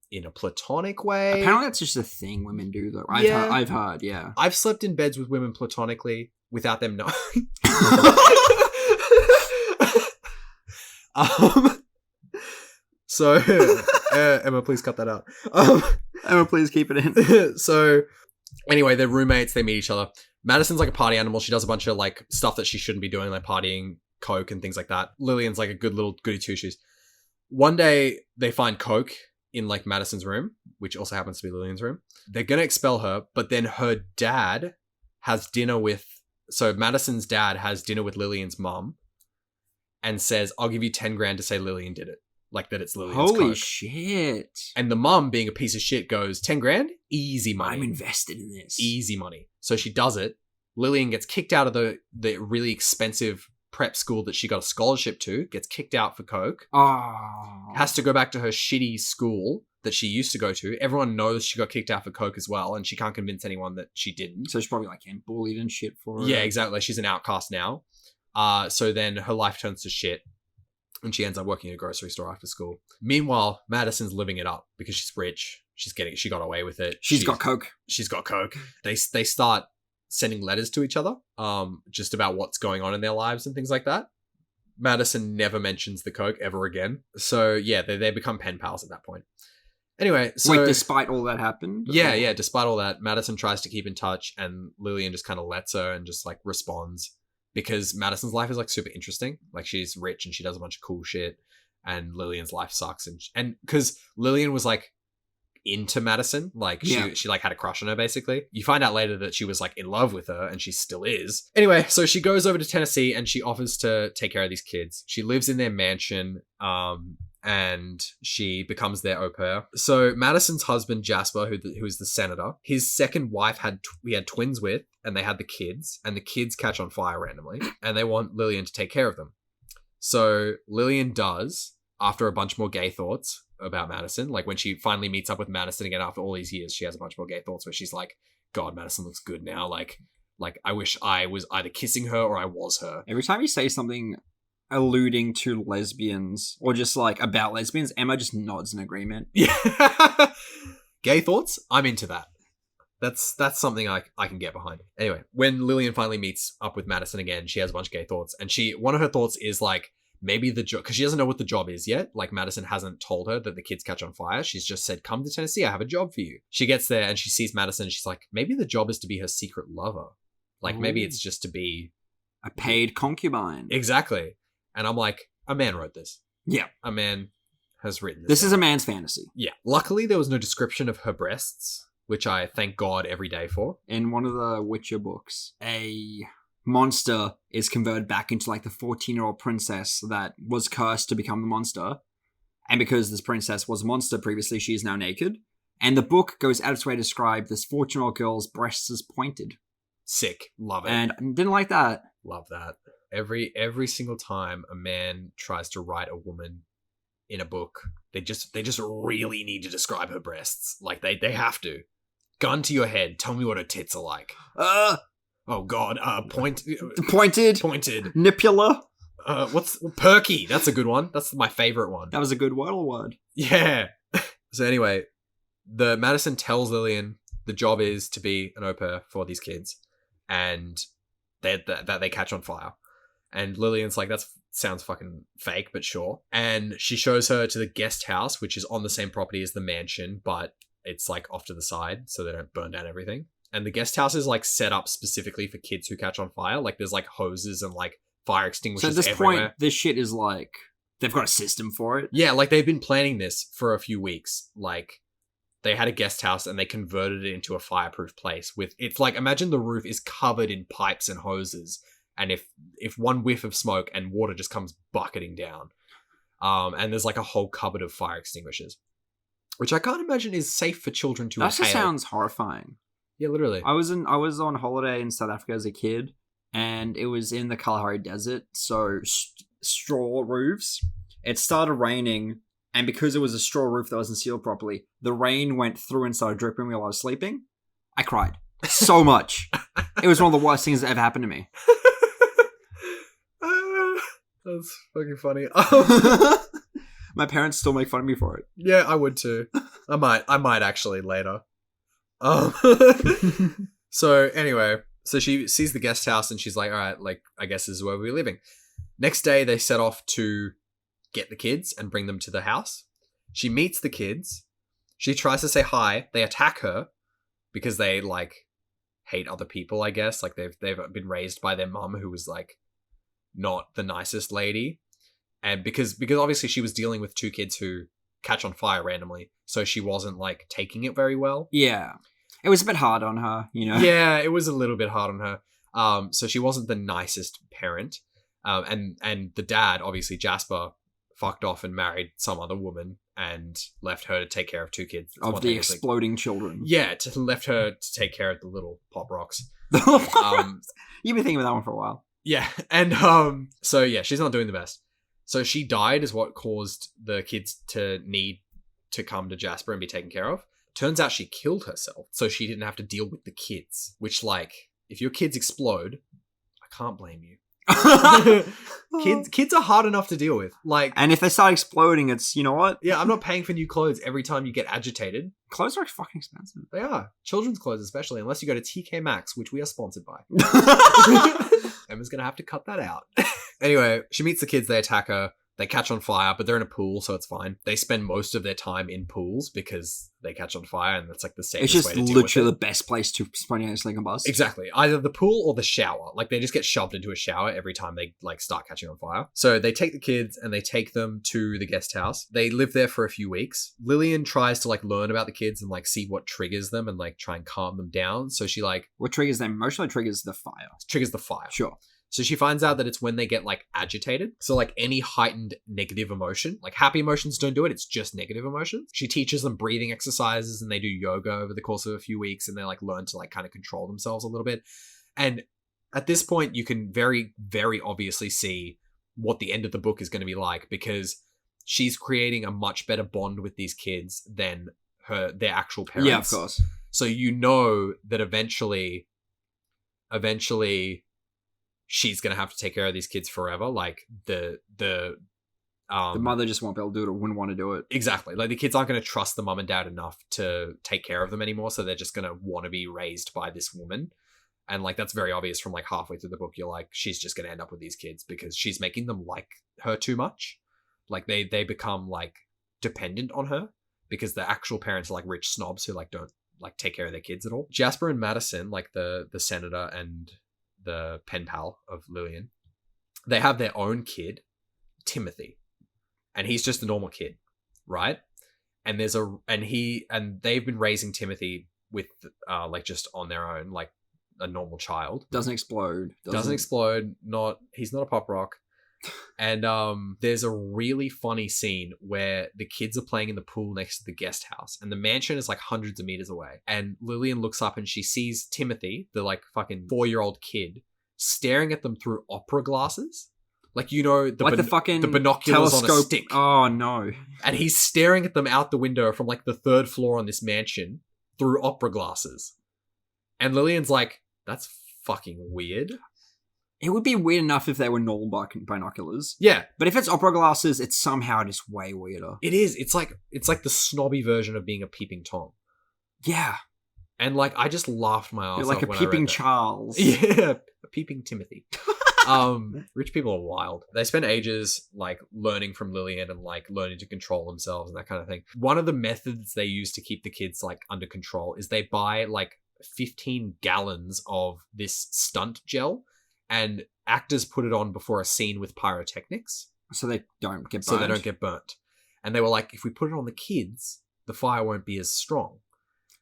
in a platonic way. Apparently that's just a thing women do, though. I've heard, yeah. I've slept in beds with women platonically without them knowing. So Emma, please cut that out. Emma, please keep it in. So anyway, they're roommates, they meet each other. Madison's like a party animal. She does a bunch of like stuff that she shouldn't be doing, like partying, coke and things like that. Lillian's like a good little goody two shoes. One day they find coke in like Madison's room, which also happens to be Lillian's room. They're gonna expel her, but then her dad has dinner with, so Madison's dad has dinner with Lillian's mum and says, I'll give you 10 grand to say Lillian did it. Like, that it's Lillian's Holy coke. shit. And the mum, being a piece of shit, goes, 10 grand? Easy money. I'm invested in this. Easy money. So she does it. Lillian gets kicked out of the really expensive prep school that she got a scholarship to, gets kicked out for coke, has to go back to her shitty school that she used to go to. Everyone knows she got kicked out for coke as well, and she can't convince anyone that she didn't. So she's probably like getting bullied and shit for it. Yeah, exactly. She's an outcast now. So then her life turns to shit, and she ends up working at a grocery store after school. Meanwhile, Madison's living it up because she's rich. She got away with it. She's got coke. She's got coke. They start sending letters to each other, just about what's going on in their lives and things like that. Madison never mentions the coke ever again. So yeah, they become pen pals at that point. Anyway, so wait, despite all that happened? Yeah, despite all that, Madison tries to keep in touch, and Lillian just kind of lets her and just like responds, because Madison's life is like super interesting. Like, she's rich and she does a bunch of cool shit, and Lillian's life sucks, and because Lillian was like into Madison, like she like had a crush on her. Basically, you find out later that she was like in love with her, and she still is. Anyway, so she goes over to Tennessee and she offers to take care of these kids. She lives in their mansion, and she becomes their au pair. So Madison's husband Jasper, who is the senator, his second wife had twins with, and they had the kids, and the kids catch on fire randomly, and they want Lillian to take care of them. So Lillian does, after a bunch more gay thoughts about Madison. Like, when she finally meets up with Madison again after all these years, she has a bunch more gay thoughts where she's like, God, Madison looks good now. Like I wish I was either kissing her or I was her. Every time you say something alluding to lesbians or just like about lesbians, Emma just nods in agreement. Yeah. Gay thoughts? I'm into that. That's something I can get behind. Anyway, when Lillian finally meets up with Madison again, she has a bunch of gay thoughts, and one of her thoughts is like, maybe the job, because she doesn't know what the job is yet. Like, Madison hasn't told her that the kids catch on fire. She's just said, come to Tennessee, I have a job for you. She gets there and she sees Madison, and she's like, maybe the job is to be her secret lover. Like, maybe it's just to be a paid concubine. Exactly. And I'm like, a man wrote this. Yeah. A man has written this. This is a man's fantasy. Yeah. Luckily, there was no description of her breasts, which I thank God every day for. In one of the Witcher books, a monster is converted back into like the 14-year-old princess that was cursed to become the monster. And because this princess was a monster previously, she is now naked. And the book goes out of its way to describe this 14-year-old girl's breasts as pointed. Sick. Love it. And I didn't like that. Love that. Every single time a man tries to write a woman in a book, they just really need to describe her breasts. Like, they have to. Gun to your head. Tell me what her tits are like. Oh God. Pointed. Pointed. Nipula. What's perky? That's a good one. That's my favorite one. That was a good word. Yeah. So anyway, the Madison tells Lillian the job is to be an au pair for these kids, and that they catch on fire. And Lillian's like, that sounds fucking fake, but sure. And she shows her to the guest house, which is on the same property as the mansion, but it's like off to the side so they don't burn down everything. And the guest house is like set up specifically for kids who catch on fire. Like there's like hoses and like fire extinguishers everywhere. So at this point, this shit is like, they've got a system for it. Yeah, like they've been planning this for a few weeks. Like they had a guest house and they converted it into a fireproof place with, it's like, imagine the roof is covered in pipes and hoses. And if one whiff of smoke and water just comes bucketing down, and there's like a whole cupboard of fire extinguishers, which I can't imagine is safe for children to inhale. That just sounds horrifying. Yeah, literally. I was on holiday in South Africa as a kid, and it was in the Kalahari Desert, so straw roofs. It started raining, and because it was a straw roof that wasn't sealed properly, the rain went through and started dripping while I was sleeping. I cried so much. It was one of the worst things that ever happened to me. That's fucking funny. My parents still make fun of me for it. Yeah, I would too. I might actually later. So anyway, so she sees the guest house and she's like, all right, like, I guess this is where we're living. Next day, they set off to get the kids and bring them to the house. She meets the kids. She tries to say hi. They attack her because they like hate other people, I guess. Like they've been raised by their mum, who was like not the nicest lady. And because obviously she was dealing with two kids who catch on fire randomly, so she wasn't like taking it very well. Yeah. It was a bit hard on her, you know? Yeah, it was a little bit hard on her. So she wasn't the nicest parent. And the dad, obviously Jasper, fucked off and married some other woman and left her to take care of two kids. Of the exploding children. Yeah, left her to take care of the little pop rocks. You've been thinking about that one for a while. Yeah, and so yeah, she's not doing the best. So she died is what caused the kids to need to come to Jasper and be taken care of. Turns out she killed herself so she didn't have to deal with the kids. Which, like, if your kids explode, I can't blame you. Kids are hard enough to deal with. Like, and if they start exploding, it's, you know what? Yeah, I'm not paying for new clothes every time you get agitated. Clothes are fucking expensive. They are. Children's clothes especially, unless you go to TK Maxx, which we are sponsored by. Emma's gonna have to cut that out. Anyway, she meets the kids, they attack her, they catch on fire, but they're in a pool, so it's fine. They spend most of their time in pools because they catch on fire, and that's like the safest way to deal with it. It's just literally the best place to spontaneously combust. Exactly. Either the pool or the shower. Like, they just get shoved into a shower every time they, like, start catching on fire. So they take the kids and they take them to the guest house. They live there for a few weeks. Lillian tries to, like, learn about the kids and, like, see what triggers them and, like, try and calm them down. So she, like... What triggers them? Emotionally triggers the fire. Triggers the fire. Sure. So she finds out that it's when they get, like, agitated. So, like, any heightened negative emotion. Like, happy emotions don't do it. It's just negative emotions. She teaches them breathing exercises and they do yoga over the course of a few weeks. And they, like, learn to, like, kind of control themselves a little bit. And at this point, you can very, very obviously see what the end of the book is going to be like. Because she's creating a much better bond with these kids than their actual parents. Yeah, of course. So you know that eventually... she's gonna have to take care of these kids forever. Like the mother just won't be able to do it or wouldn't want to do it. Exactly. Like the kids aren't gonna trust the mum and dad enough to take care of them anymore, so they're just gonna want to be raised by this woman. And like that's very obvious from like halfway through the book. You're like, she's just gonna end up with these kids because she's making them like her too much. Like they become like dependent on her because the actual parents are like rich snobs who like don't like take care of their kids at all. Jasper and Madison, like the senator and the pen pal of Lillian, they have their own kid, Timothy, and he's just a normal kid, right? And they've been raising Timothy with like just on their own, like a normal child. Doesn't explode. Doesn't explode. He's not a pop rock. And there's a really funny scene where the kids are playing in the pool next to the guest house and the mansion is like hundreds of meters away, and Lillian looks up and she sees Timothy, the like fucking 4-year-old kid, staring at them through opera glasses, like, you know, the binoculars telescope on a stick. Oh no. And he's staring at them out the window from like the 3rd floor on this mansion through opera glasses. And Lillian's like, that's fucking weird. It would be weird enough if they were normal binoculars. Yeah. But if it's opera glasses, it's somehow just way weirder. It is. It's like the snobby version of being a peeping Tom. Yeah. And like, I just laughed my ass You're off like a when peeping I read that. Charles. Yeah, a peeping Timothy. Rich people are wild. They spend ages like learning from Lillian and like learning to control themselves and that kind of thing. One of the methods they use to keep the kids like under control is they buy like 15 gallons of this stunt gel, and actors put it on before a scene with pyrotechnics. So they don't get burnt. So they don't get burnt. And they were like, if we put it on the kids, the fire won't be as strong.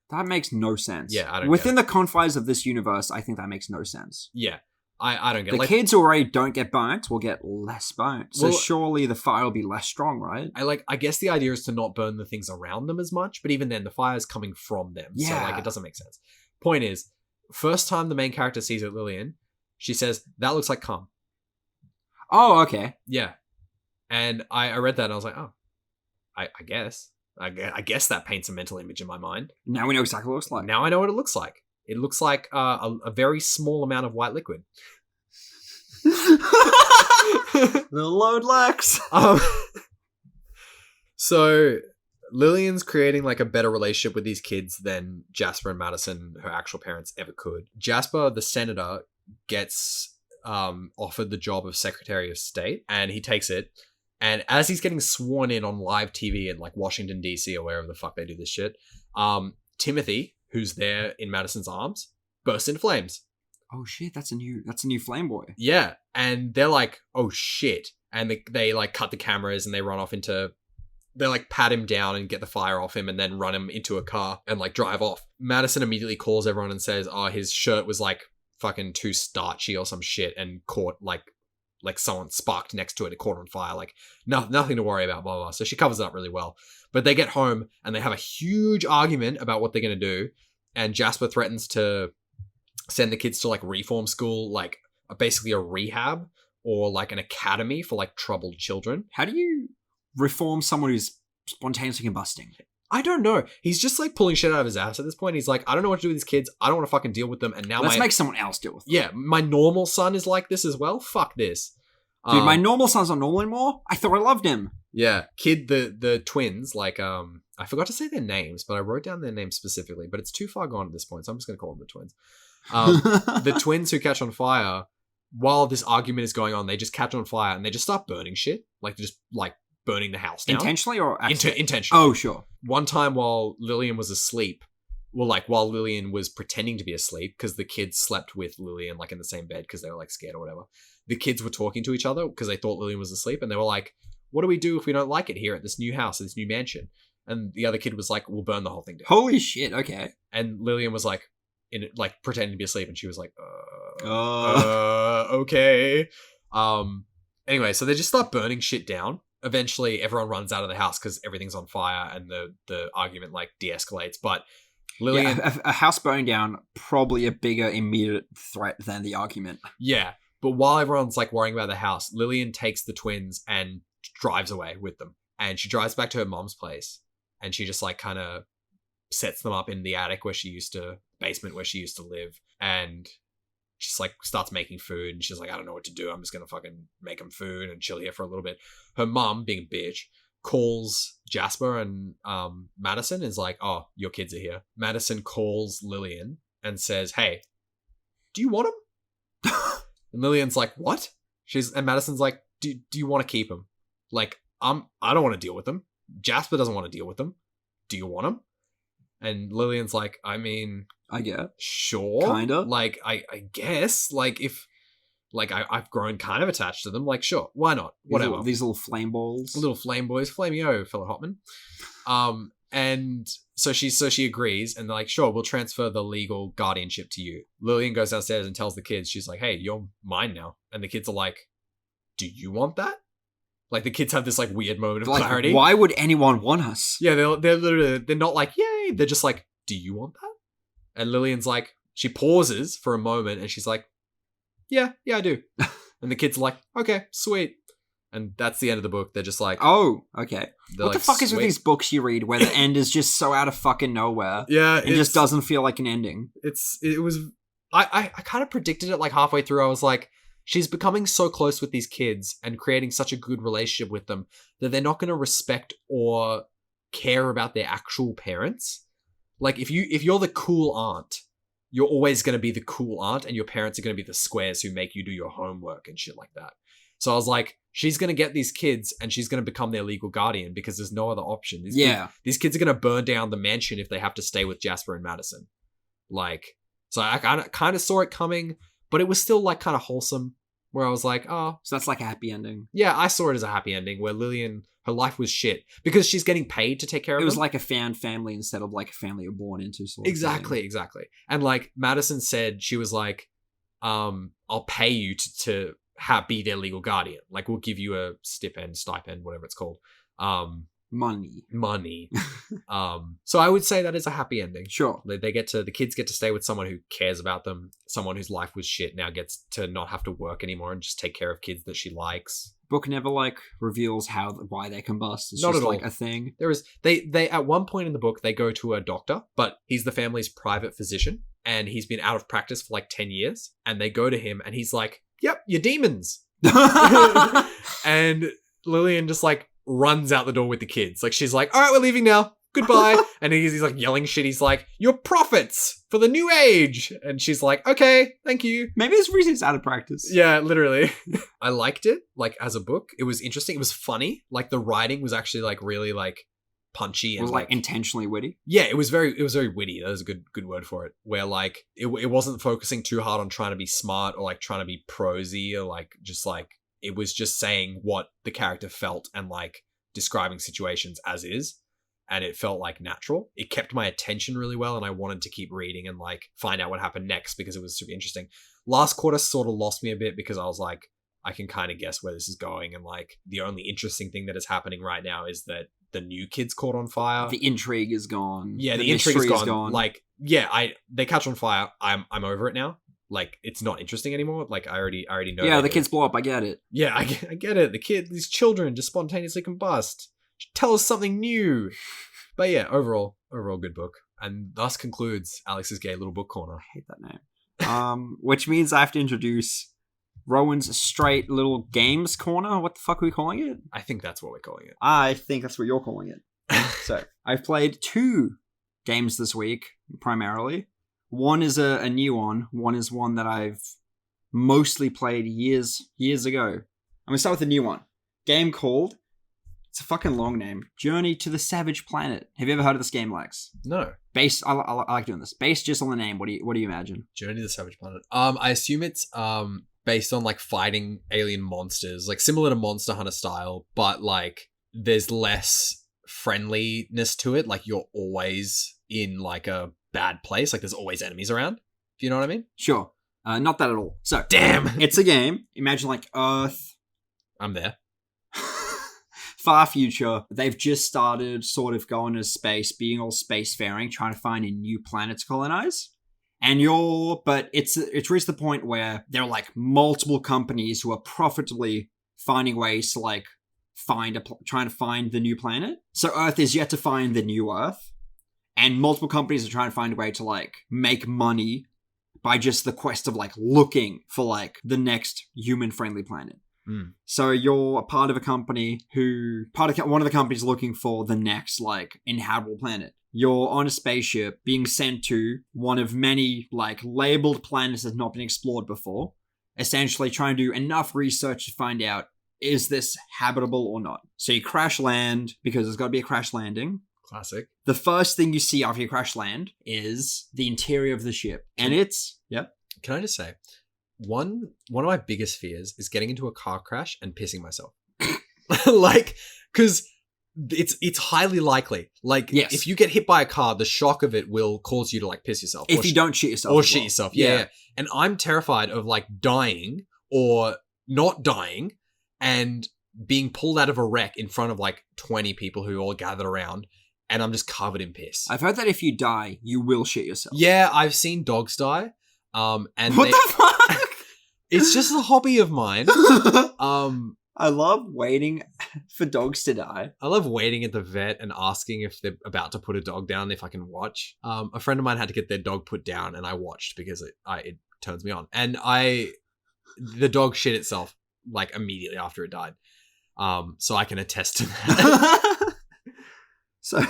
That makes no sense. Yeah, I don't Within get the confines of this universe, I think that makes no sense. Yeah, I don't get The it. Like, kids who already don't get burnt will get less burnt. So Well- surely the fire will be less strong, right? I guess the idea is to not burn the things around them as much, but even then, the fire's coming from them. So, Yeah. like, it doesn't make sense. Point is, first time the main character sees it, Lillian, she says, that looks like cum. Oh, okay. Yeah. And I read that and I was like, oh, I guess. I guess that paints a mental image in my mind. Now we know exactly what it looks like. Now I know what it looks like. It looks like a very small amount of white liquid. The load lax. So Lillian's creating like a better relationship with these kids than Jasper and Madison, her actual parents, ever could. Jasper, the senator, gets offered the job of Secretary of State, and he takes it. And as he's getting sworn in on live TV in like Washington DC or wherever the fuck they do this shit, Timothy, who's there in Madison's arms, bursts into flames. Oh shit, that's a new flame boy. Yeah, and they're like, oh shit. And they like cut the cameras and they run off into... They like pat him down and get the fire off him and then run him into a car and like drive off. Madison immediately calls everyone and says, oh, his shirt was like fucking too starchy or some shit and caught like someone sparked next to it, it caught on fire. Like nothing to worry about, blah, blah, blah. So she covers it up really well. But they get home and they have a huge argument about what they're going to do. And Jasper threatens to send the kids to like reform school, like basically a rehab or like an academy for like troubled children. How do you reform someone who's spontaneously combusting? I don't know. He's just like pulling shit out of his ass at this point. He's like, I don't know what to do with these kids. I don't want to fucking deal with them. And now Let's make someone else deal with them. Yeah, my normal son is like this as well. Fuck this. Dude, my normal son's not normal anymore. I thought I loved him. Yeah, kid, the twins, like, I forgot to say their names, but I wrote down their names specifically, but it's too far gone at this point, so I'm just going to call them the twins. The twins who catch on fire, while this argument is going on, they just catch on fire and they just start burning shit. Like, just, like, burning the house down. Intentionally or accidentally? Intentionally. Oh, sure. One time while Lillian was asleep, well, like, while Lillian was pretending to be asleep, because the kids slept with Lillian, like, in the same bed because they were, like, scared or whatever. The kids were talking to each other because they thought Lillian was asleep, and they were like, what do we do if we don't like it here at this new house, at this new mansion? And the other kid was like, we'll burn the whole thing down. Holy shit, okay. And Lillian was like, pretending to be asleep, and she was like, Oh. okay. Anyway, so they just start burning shit down. Eventually, everyone runs out of the house because everything's on fire, and the argument, like, de-escalates. But Lillian... Yeah, a house burning down, probably a bigger immediate threat than the argument. Yeah, but while everyone's, like, worrying about the house, Lillian takes the twins and drives away with them. And she drives back to her mom's place, and she just, like, kind of sets them up in the attic basement where she used to live, and just, like, starts making food, and she's like, I don't know what to do, I'm just gonna fucking make them food and chill here for a little bit. Her mom, being a bitch, calls Jasper and Madison, is like, oh, your kids are here. Madison calls Lillian and says, hey, do you want them? And Lillian's like, what? And Madison's like, do you want to keep them? Like, I don't want to deal with them. Jasper doesn't want to deal with them. Do you want them? And Lillian's like, I mean, I get. Sure. Kinda. Like, I guess, like, if, like, I've grown kind of attached to them, like, sure, why not? Whatever. These little flame balls. Little flame boys. Flameo, fellow Hotman. And so she agrees, and they're like, sure, we'll transfer the legal guardianship to you. Lillian goes downstairs and tells the kids, she's like, hey, you're mine now. And the kids are like, do you want that? Like, the kids have this, like, weird moment of clarity. Why would anyone want us? Yeah, they're literally, they're not like, yay, they're just like, do you want that? And Lillian's like, she pauses for a moment, and she's like, yeah, I do. And the kids are like, okay, sweet. And that's the end of the book. They're just like, Oh, okay. they're What the like, fuck is with "Sweet." these books you read where the end is just so out of fucking nowhere? Yeah, It just doesn't feel like an ending. It was. I kind of predicted it like halfway through. I was like, she's becoming so close with these kids and creating such a good relationship with them that they're not going to respect or care about their actual parents. Like if you're the cool aunt, you're always going to be the cool aunt, and your parents are going to be the squares who make you do your homework and shit like that. So I was like, she's going to get these kids and she's going to become their legal guardian because there's no other option. These kids are going to burn down the mansion if they have to stay with Jasper and Madison. Like, so I kind of saw it coming, but it was still like kind of wholesome where I was like, oh. So that's like a happy ending. Yeah, I saw it as a happy ending where Lillian, her life was shit because she's getting paid to take care of It was them. like a found family instead of like a family you're born into. Sort of Exactly. And like Madison said, she was like, I'll pay you to be their legal guardian. Like we'll give you a stipend, whatever it's called. Money. So I would say that is a happy ending. Sure. The kids get to stay with someone who cares about them, someone whose life was shit now gets to not have to work anymore and just take care of kids that she likes. Book never like reveals why they combust. It's Not just at all. like a thing. There is they at one point in the book they go to a doctor, but he's the family's private physician and he's been out of practice for like 10 years, and they go to him and he's like, "Yep, you're demons." And Lillian just like runs out the door with the kids. Like she's like, "All right, we're leaving now. Goodbye." And he's like yelling shit. He's like, "You're prophets for the new age." And she's like, "Okay, thank you." Maybe it's reason it's out of practice. Yeah, literally. I liked it, like, as a book. It was interesting. It was funny. Like, the writing was actually, like, really, like, punchy. It And was like intentionally witty. yeah, it was very witty. That was a good word for it. Where, like, it wasn't focusing too hard on trying to be smart or, like, trying to be prosy or, like, just, like, it was just saying what the character felt and, like, describing situations as is. And it felt like natural. It kept my attention really well, and I wanted to keep reading and like find out what happened next because it was super interesting. Last quarter sort of lost me a bit because I was like, I can kind of guess where this is going, and like the only interesting thing that is happening right now is that the new kid's caught on fire. The intrigue is gone. Yeah, the intrigue is gone. Like, yeah, they catch on fire. I'm over it now. Like, it's not interesting anymore. Like, I already know. Yeah, the kids blow up. I get it. Yeah, I get it. These children just spontaneously combust. Tell us something new. But yeah, overall good book. And thus concludes Alex's gay little book corner. I hate that name. Which means I have to introduce Rowan's straight little games corner. What the fuck are we calling it? I think that's what we're calling it. I think that's what you're calling it. So, I've played 2 games this week, primarily. One is a new one. One is one that I've mostly played years ago. I'm going to start with the new one. Game called... It's a fucking long name. Journey to the Savage Planet. Have you ever heard of this game, Lex? No. Based, I like doing this. Based just on the name, what do you imagine? Journey to the Savage Planet. I assume it's based on like fighting alien monsters, like similar to Monster Hunter style, but like there's less friendliness to it. Like you're always in like a bad place. Like there's always enemies around. Do you know what I mean? Sure. Not that at all. So, damn, it's a game. Imagine like Earth. I'm there. Far future. They've just started sort of going to space, being all spacefaring, trying to find a new planet to colonize. But it's reached the point where there are like multiple companies who are profitably finding ways to like trying to find the new planet. So Earth is yet to find the new Earth, and multiple companies are trying to find a way to like make money by just the quest of like looking for like the next human-friendly planet. So you're a part of a company one of the companies looking for the next like inhabitable planet. You're on a spaceship being sent to one of many like labeled planets that have not been explored before, essentially trying to do enough research to find out, is this habitable or not? So you crash land because there's got to be a crash landing. Classic. The first thing you see after you crash land is the interior of the ship. And Can I just say, one of my biggest fears is getting into a car crash and pissing myself. Like, because it's highly likely. Like, yes. If you get hit by a car, the shock of it will cause you to like piss yourself. If you don't shit yourself. Or shit yourself. Yeah. And I'm terrified of like dying or not dying and being pulled out of a wreck in front of like 20 people who all gathered around, and I'm just covered in piss. I've heard that if you die, you will shit yourself. Yeah, I've seen dogs die. And what the fuck? It's just a hobby of mine. I love waiting for dogs to die. I love waiting at the vet and asking if they're about to put a dog down, if I can watch. A friend of mine had to get their dog put down, and I watched because it turns me on. And the dog shit itself like immediately after it died. So I can attest to that. So,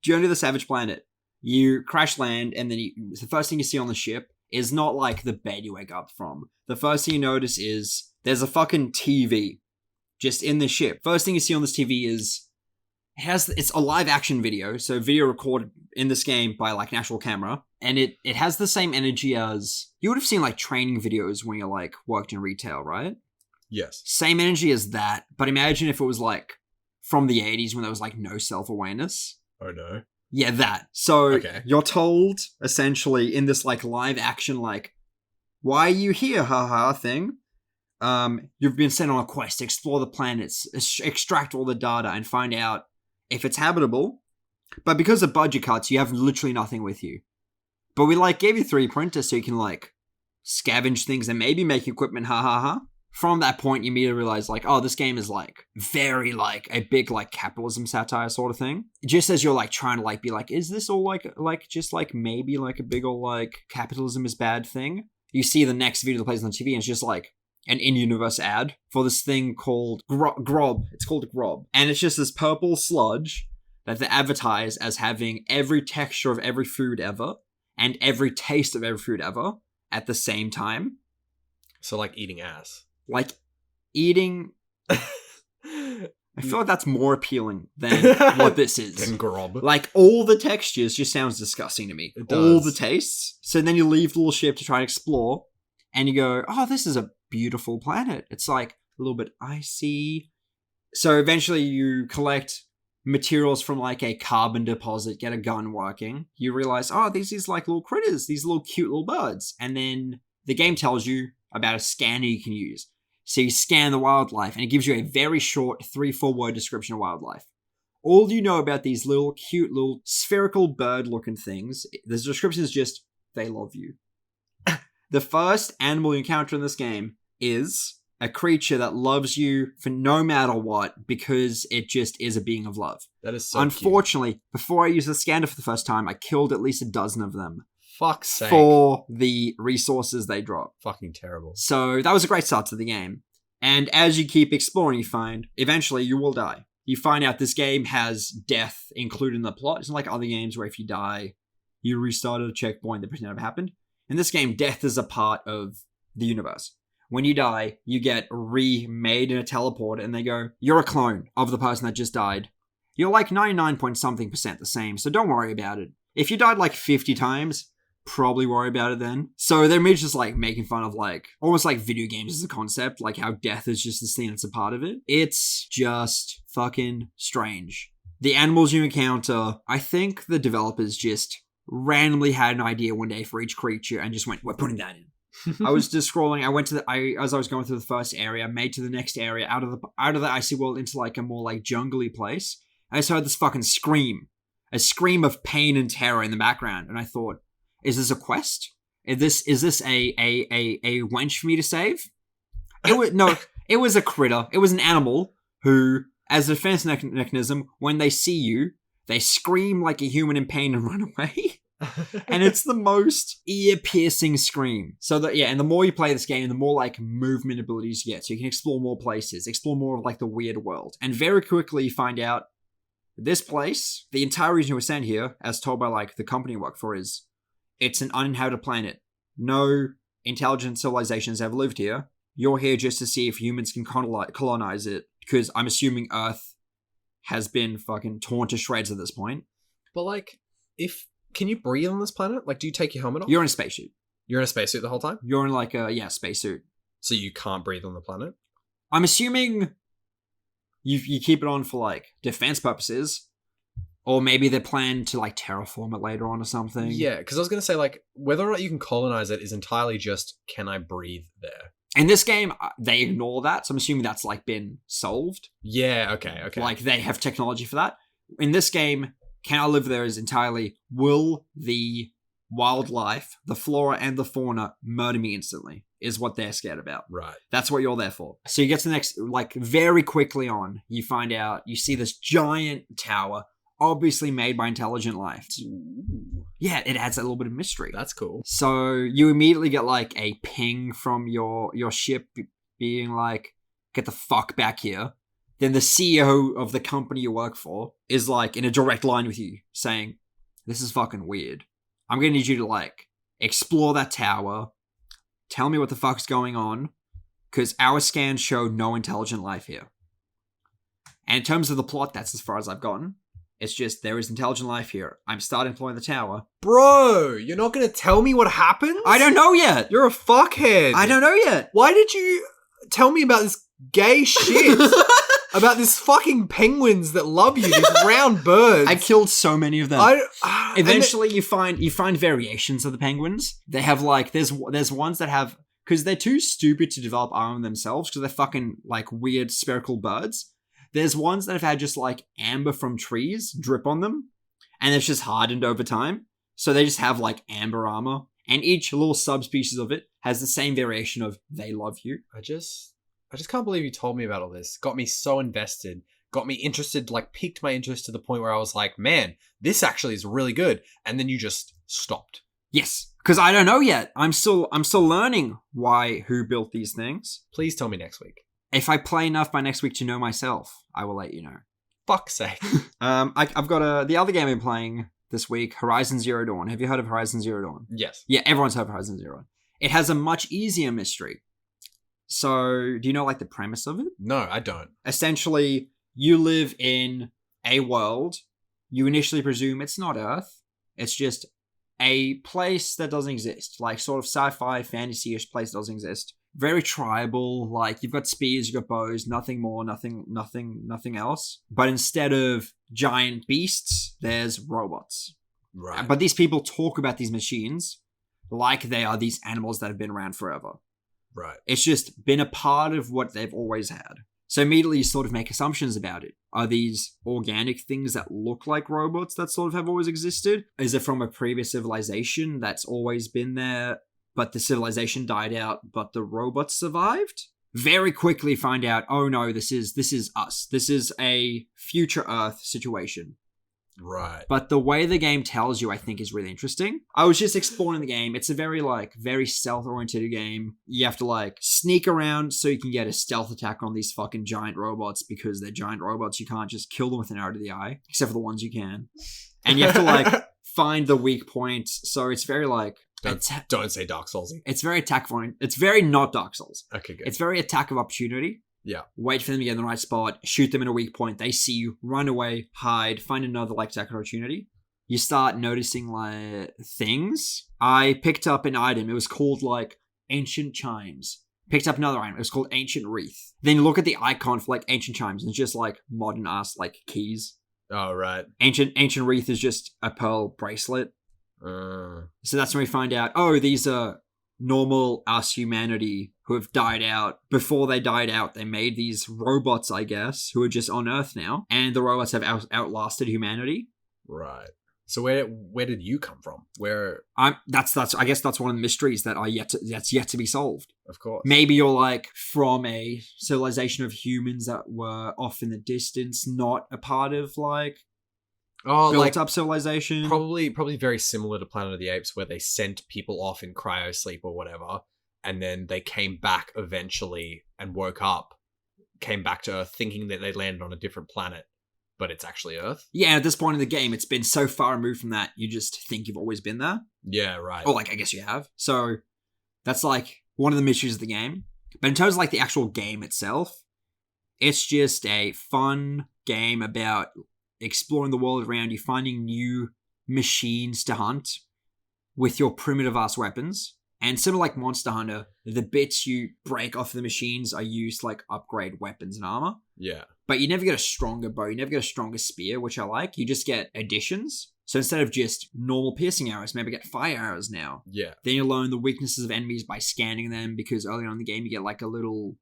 Journey to the Savage Planet. You crash land, and then the first thing you see on the ship is not like the bed you wake up from. The first thing you notice is there's a fucking TV just in the ship. First thing you see on this TV is it's a live action video, so video recorded in this game by like an actual camera, and it has the same energy as you would have seen like training videos when you like worked in retail, right? Yes. Same energy as that, but imagine if it was like from the 80s when there was like no self-awareness. Oh no. Yeah, that. So Okay. You're told essentially in this like live action like, why are you here, haha thing? You've been sent on a quest to explore the planets, extract all the data, and find out if it's habitable. But because of budget cuts, you have literally nothing with you. But we like gave you 3 printers so you can like scavenge things and maybe make equipment, ha ha ha. From that point, you immediately realize like, oh, this game is like very like a big like capitalism satire sort of thing. Just as you're like trying to like be like, is this all like just like maybe like a big old like capitalism is bad thing? You see the next video that plays on the TV and it's just like an in-universe ad for this thing called Grob. It's called Grob. And it's just this purple sludge that they advertise as having every texture of every food ever and every taste of every food ever at the same time. So like eating ass. Like eating... I feel like that's more appealing than what this is. Than Grob. Like, all the textures just sounds disgusting to me. It does. All the tastes. So then you leave the little ship to try and explore, and you go, oh, this is a beautiful planet. It's like a little bit icy. So eventually you collect materials from like a carbon deposit, get a gun working. You realize, oh, these like little critters, these little cute little birds. And then the game tells you about a scanner you can use. So you scan the wildlife, and it gives you a very short 3-4 word description of wildlife. All you know about these little cute little spherical bird-looking things, the description is just, they love you. The first animal you encounter in this game is a creature that loves you for no matter what, because it just is a being of love. That is so Unfortunately, before I used the scanner for the first time, I killed at least a dozen of them. Fuck's sake. For the resources they drop. Fucking terrible. So that was a great start to the game. And as you keep exploring, you find eventually you will die. You find out this game has death included in the plot. It's not like other games where if you die, you restart at a checkpoint that pretend never happened. In this game, death is a part of the universe. When you die, you get remade in a teleport, and they go, you're a clone of the person that just died. You're like 99% the same, so don't worry about it. If you died like 50 times, probably worry about it then. So they're just like making fun of like almost like video games as a concept, like how death is just this thing that's a part of it. It's just fucking strange. The animals you encounter, I think the developers just randomly had an idea one day for each creature and just went, we're putting that in. I was just scrolling. I went to as I was going through the first area, made to the next area, out of the icy world into like a more like jungly place. I just heard this fucking scream, a scream of pain and terror in the background, and I thought, is this a quest? Is this a wench for me to save? It was a critter. It was an animal who, as a defense mechanism, when they see you, they scream like a human in pain and run away. And it's the most ear-piercing scream. So that, yeah, and the more you play this game, the more like movement abilities you get. So you can explore more places, explore more of like the weird world. And very quickly you find out this place, the entire reason we're sent here, as told by like the company you work for, is it's an uninhabited planet. No intelligent civilizations ever lived here. You're here just to see if humans can colonize it, because I'm assuming Earth has been fucking torn to shreds at this point. But like, can you breathe on this planet? Like, do you take your helmet off? You're in a spacesuit. You're in a spacesuit the whole time? You're in like a, spacesuit. So you can't breathe on the planet? I'm assuming you keep it on for like defense purposes. Or maybe they plan to like terraform it later on or something. Yeah, because I was going to say like whether or not you can colonize it is entirely just, can I breathe there? In this game, they ignore that. So I'm assuming that's like been solved. Yeah, okay. Like they have technology for that. In this game, can I live there is entirely, will the wildlife, the flora and the fauna murder me instantly? is what they're scared about. Right. That's what you're there for. So you get to the next, like, very quickly on, you find out, you see this giant tower, obviously made by intelligent life. Ooh, Yeah, it adds a little bit of mystery. that's cool. So you immediately get, like, a ping from your ship being like, get the fuck back here. Then the CEO of the company you work for is, like, in a direct line with you, saying, this is fucking weird. I'm gonna need you to, like, explore that tower, tell me what the fuck's going on, because our scans show no intelligent life here. And in terms of the plot, that's as far as I've gotten. It's just, there is intelligent life here. I'm starting exploring the tower. Bro, you're not going to tell me what happens? I don't know yet. You're a fuckhead. I don't know yet. Why did you tell me about this gay shit? About this fucking penguins that love you, these round birds. I killed so many of them. And Eventually, you find variations of the penguins. They have, like, there's ones that have, because they're too stupid to develop armor themselves, because they're fucking, like, weird spherical birds. There's ones that have had just, like, amber from trees drip on them, and it's just hardened over time. So they just have, like, amber armor, and each little subspecies of it has the same variation of they love you. I just can't believe you told me about all this. Got me so invested. Got me interested, like, piqued my interest to the point where I was like, man, this actually is really good. And then you just stopped. Yes, because I don't know yet. I'm still learning who built these things. Please tell me next week. If I play enough by next week to know myself, I will let you know. Fuck's sake. I've got the other game I'm playing this week, Horizon Zero Dawn. Have you heard of Horizon Zero Dawn? Yes. Yeah, everyone's heard of Horizon Zero. It has a much easier mystery. So, do you know, like, the premise of it? No, I don't. Essentially, you live in a world. You initially presume it's not Earth. It's just a place that doesn't exist. Like, sort of sci-fi, fantasy-ish place that doesn't exist. Very tribal. Like, you've got spears, you've got bows, nothing more, nothing else. But instead of giant beasts, there's robots. Right. But these people talk about these machines like they are these animals that have been around forever. Right. It's just been a part of what they've always had. So immediately you sort of make assumptions about it. Are these organic things that look like robots that sort of have always existed? Is it from a previous civilization that's always been there, but the civilization died out, but the robots survived? Very quickly find out, oh no, this is us. This is a future Earth situation. Right. But the way the game tells you, I think, is really interesting. I was just exploring the game. It's a very stealth-oriented game. You have to, like, sneak around so you can get a stealth attack on these fucking giant robots, because they're giant robots. You can't just kill them with an arrow to the eye, except for the ones you can. And you have to, like, find the weak points. So it's very, like... Don't say Dark Soulsy. It's very attack-oriented. It's very not Dark Souls. Okay, good. It's very attack of opportunity. Yeah. Wait for them to get in the right spot, shoot them in a weak point, they see you, run away, hide, find another, like, attack opportunity. You start noticing, like, things. I picked up an item. It was called, like, Ancient Chimes. Picked up another item. It was called Ancient Wreath. Then you look at the icon for, like, Ancient Chimes, and it's just, like, modern-ass, like, keys. Oh, right. Ancient Wreath is just a pearl bracelet. So that's when we find out, oh, these are normal us humanity who have died out. Before they died out, they made these robots, I guess, who are just on Earth now, and the robots have outlasted humanity. Right. So where did you come from? Where? That's I guess that's one of the mysteries that's yet to be solved. Of course. Maybe you're, like, from a civilization of humans that were off in the distance, not a part of, like, built up civilization. Probably very similar to Planet of the Apes, where they sent people off in cryosleep or whatever, and then they came back eventually and woke up, came back to Earth thinking that they landed on a different planet, but it's actually Earth. Yeah, at this point in the game, it's been so far removed from that, you just think you've always been there. Yeah, right. Or, like, I guess you have. So that's, like, one of the mysteries of the game. But in terms of, like, the actual game itself, it's just a fun game about exploring the world around you, finding new machines to hunt with your primitive-ass weapons. And similar like Monster Hunter, the bits you break off the machines are used to, like, upgrade weapons and armor. Yeah. But you never get a stronger bow, you never get a stronger spear, which I like. You just get additions. So instead of just normal piercing arrows, maybe get fire arrows now. Yeah. Then you learn the weaknesses of enemies by scanning them, because early on in the game you get, like, a little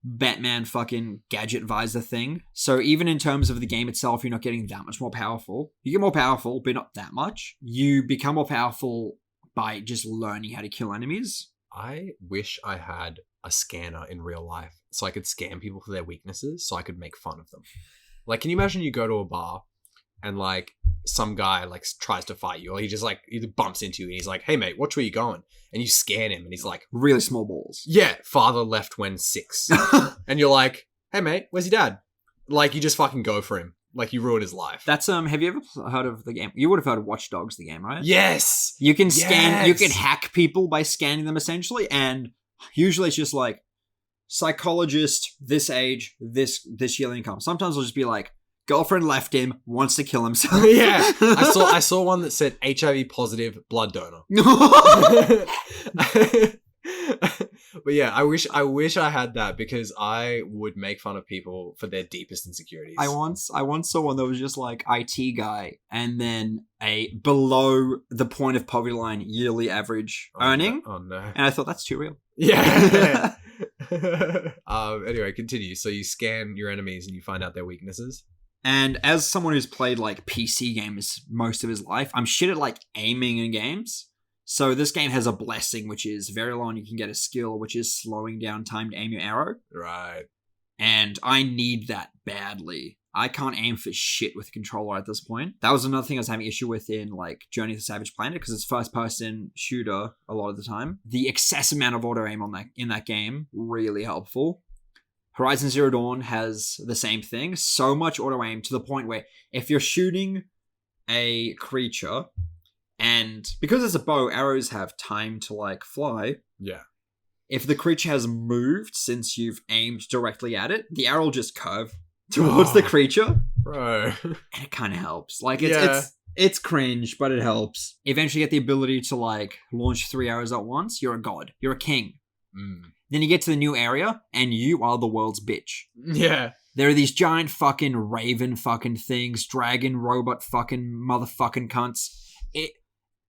Batman fucking gadget visor thing. So even in terms of the game itself, you're not getting that much more powerful. You get more powerful, but not that much. You become more powerful by just learning how to kill enemies. I wish I had a scanner in real life so I could scan people for their weaknesses so I could make fun of them. Like, can you imagine you go to a bar and like some guy like tries to fight you, or he just like either bumps into you and he's like, "Hey mate, watch where you going?" And you scan him and he's like, Really small balls. "Yeah, father left when 6." And you're like, "Hey mate, where's your dad?" Like, you just fucking go for him. Like, you ruin his life. That's have you ever heard of the game? You would have heard of Watch Dogs, the game, right? Yes. You can scan, you Yes! can hack people by scanning them essentially, and usually it's just like psychologist, this age, this yearly income. Sometimes it'll just be like, girlfriend left him, wants to kill himself. Yeah. I saw one that said HIV positive blood donor. But yeah, I wish I had that, because I would make fun of people for their deepest insecurities. I once saw one that was just like IT guy, and then a below the point of poverty line yearly average earning. Oh no. And I thought, that's too real. Yeah. Anyway, continue. So you scan your enemies and you find out their weaknesses. And as someone who's played like PC games most of his life, I'm shit at like aiming in games. So this game has a blessing, which is very long. You can get a skill, which is slowing down time to aim your arrow. Right. And I need that badly. I can't aim for shit with a controller at this point. That was another thing I was having issue with in like Journey to the Savage Planet, because it's first person shooter a lot of the time. The excess amount of auto aim in that game, really helpful. Horizon Zero Dawn has the same thing. So much auto aim to the point where if you're shooting a creature, and because it's a bow, arrows have time to like fly. Yeah. If the creature has moved since you've aimed directly at it, the arrow will just curve towards the creature. Bro. And it kind of helps. Like, it's cringe, but it helps. Eventually you get the ability to like launch 3 arrows at once. You're a god. You're a king. Then you get to the new area, and you are the world's bitch. Yeah. There are these giant fucking raven fucking things, dragon robot fucking motherfucking cunts.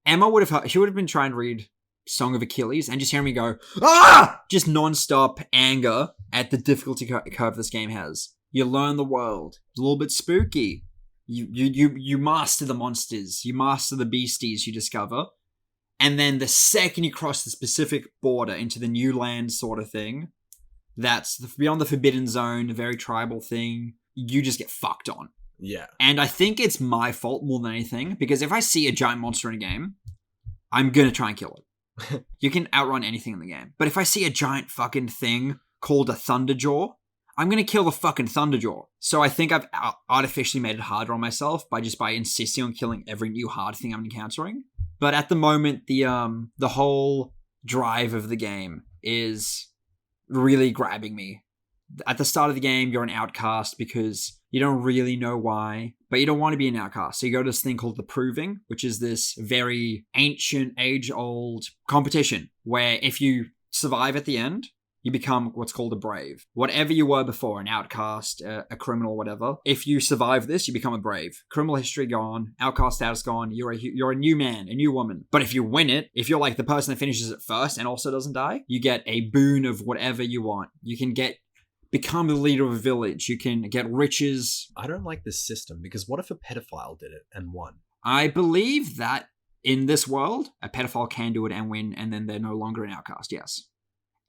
Emma would have been trying to read Song of Achilles and just hearing me go, ah! Just non-stop anger at the difficulty curve this game has. You learn the world. It's a little bit spooky. You master the monsters. You master the beasties you discover. And then the second you cross the specific border into the new land sort of thing, that's beyond the forbidden zone, a very tribal thing, you just get fucked on. Yeah. And I think it's my fault more than anything, because if I see a giant monster in a game, I'm going to try and kill it. You can outrun anything in the game. But if I see a giant fucking thing called a Thunderjaw, I'm going to kill the fucking Thunderjaw. So I think I've artificially made it harder on myself by insisting on killing every new hard thing I'm encountering. But at the moment, the whole drive of the game is really grabbing me. At the start of the game, you're an outcast because you don't really know why, but you don't want to be an outcast. So you go to this thing called The Proving, which is this very ancient, age-old competition where if you survive at the end, you become what's called a brave. Whatever you were before, an outcast, a criminal, whatever. If you survive this, you become a brave. Criminal history gone, outcast status gone, you're a new man, a new woman. But if you win it, if you're like the person that finishes it first and also doesn't die, you get a boon of whatever you want. You can become the leader of a village. You can get riches. I don't like this system, because what if a pedophile did it and won? I believe that in this world, a pedophile can do it and win, and then they're no longer an outcast, yes.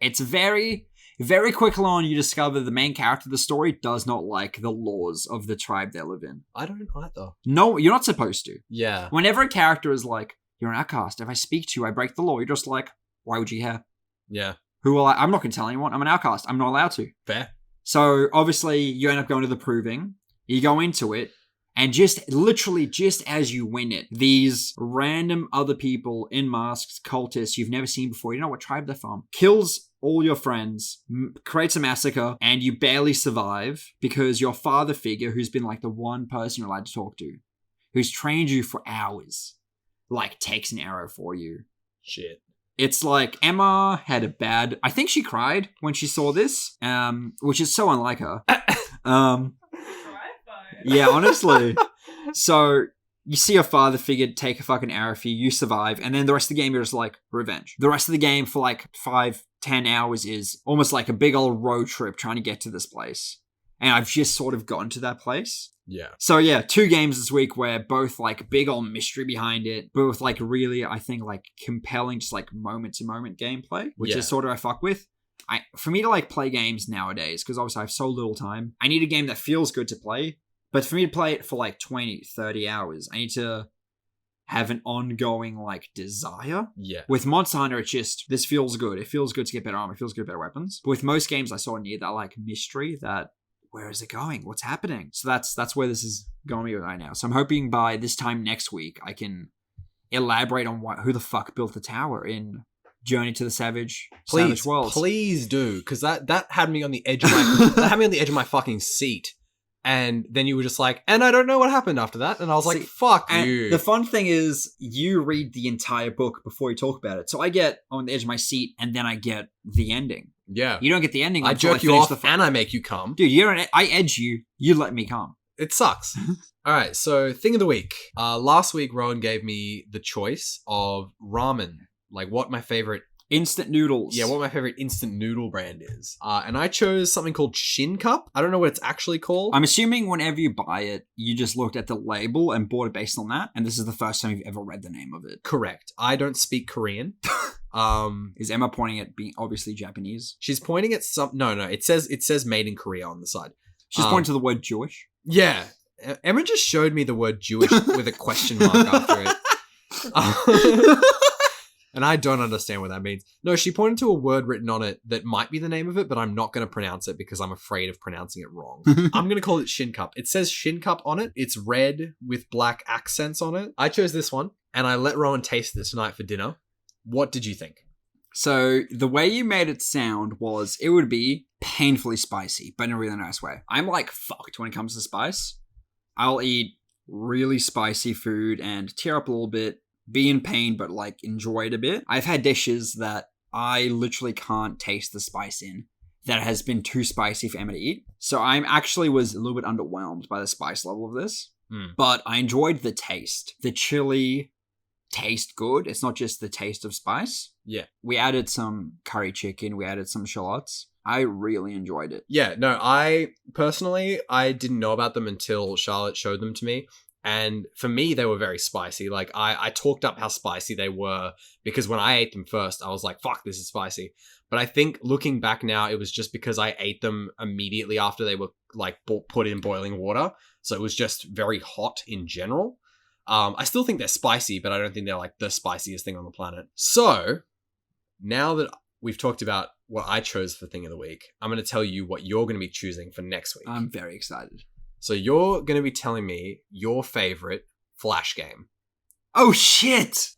It's very, very quickly on you discover the main character of the story does not like the laws of the tribe they live in. I don't either. No, you're not supposed to. Yeah. Whenever a character is like, you're an outcast, if I speak to you, I break the law, you're just like, why would you care? Yeah. I'm not going to tell anyone, I'm an outcast, I'm not allowed to. Fair. So obviously you end up going to the Proving, you go into it, and just as you win it, these random other people in masks, cultists you've never seen before, you don't know what tribe they're from, kills all your friends, creates a massacre, and you barely survive because your father figure, who's been like the one person you're allowed to talk to, who's trained you for hours, like takes an arrow for you. Shit. It's like Emma had I think she cried when she saw this, which is so unlike her. Yeah, honestly. So you see your father figure take a fucking arrow for you, you survive, and then the rest of the game you're just like, revenge. The rest of the game for like 5-10 hours is almost like a big old road trip trying to get to this place. And I've just sort of gotten to that place. Yeah. So yeah, 2 games this week where both like big old mystery behind it, both like really, I think like compelling, just like moment to moment gameplay, which is sort of I fuck with. For me to like play games nowadays, because obviously I have so little time, I need a game that feels good to play. But for me to play it for like 20, 30 hours, I need to have an ongoing like desire. Yeah. With Monster Hunter, it's just, this feels good. It feels good to get better armor. It feels good to get better weapons. But with most games, I sort of need that like mystery, that where is it going? What's happening? So that's where this is going to be right now. So I'm hoping by this time next week, I can elaborate on who the fuck built the tower in Journey to the Savage Worlds. Please do, because that had me on the edge of my fucking seat. And then you were just like, and I don't know what happened after that. And I was like, fuck you. The fun thing is, you read the entire book before you talk about it. So I get on the edge of my seat, and then I get the ending. Yeah. You don't get the ending. I jerk you off, and I make you come. Dude, I edge you. You let me come. It sucks. All right, so thing of the week. Last week, Rowan gave me the choice of ramen. Like, what my favorite... Instant noodles. Yeah, what my favorite instant noodle brand is. And I chose something called Shin Cup. I don't know what it's actually called. I'm assuming whenever you buy it, you just looked at the label and bought it based on that. And this is the first time you've ever read the name of it. Correct. I don't speak Korean. Is Emma pointing at being obviously Japanese? She's pointing at some... No. It says made in Korea on the side. She's pointing to the word Jewish. Yeah. Emma just showed me the word Jewish with a question mark after it. And I don't understand what that means. No, she pointed to a word written on it that might be the name of it, but I'm not going to pronounce it because I'm afraid of pronouncing it wrong. I'm going to call it Shin Cup. It says Shin Cup on it. It's red with black accents on it. I chose this one, and I let Rowan taste this tonight for dinner. What did you think? So the way you made it sound was it would be painfully spicy, but in a really nice way. I'm like fucked when it comes to spice. I'll eat really spicy food and tear up a little bit, be in pain, but like enjoy it a bit. I've had dishes that I literally can't taste the spice in, that has been too spicy for Emma to eat. So I actually was a little bit underwhelmed by the spice level of this, but I enjoyed the taste. The chili tastes good. It's not just the taste of spice. Yeah. We added some curry chicken. We added some shallots. I really enjoyed it. Yeah, no, I didn't know about them until Charlotte showed them to me. And for me, they were very spicy. Like, I talked up how spicy they were because when I ate them first, I was like, fuck, this is spicy. But I think looking back now, it was just because I ate them immediately after they were, like, put in boiling water. So it was just very hot in general. I still think they're spicy, but I don't think they're, like, the spiciest thing on the planet. So, now that we've talked about what I chose for Thing of the Week, I'm going to tell you what you're going to be choosing for next week. I'm very excited. So you're going to be telling me your favorite Flash game. Oh shit!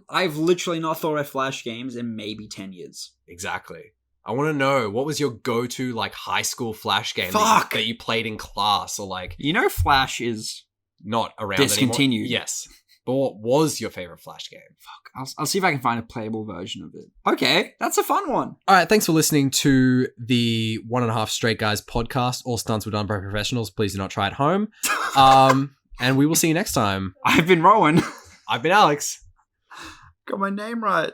I've literally not thought of Flash games in maybe 10 years. Exactly. I want to know, what was your go-to like high school Flash game that you played in class, or like... You know Flash is... Not around discontinued. Anymore? Yes. But what was your favorite Flash game? Fuck. I'll see if I can find a playable version of it. Okay, that's a fun one. All right, thanks for listening to the 1.5 Straight Guys podcast. All stunts were done by professionals. Please do not try at home. And we will see you next time. I've been Rowan. I've been Alex. Got my name right.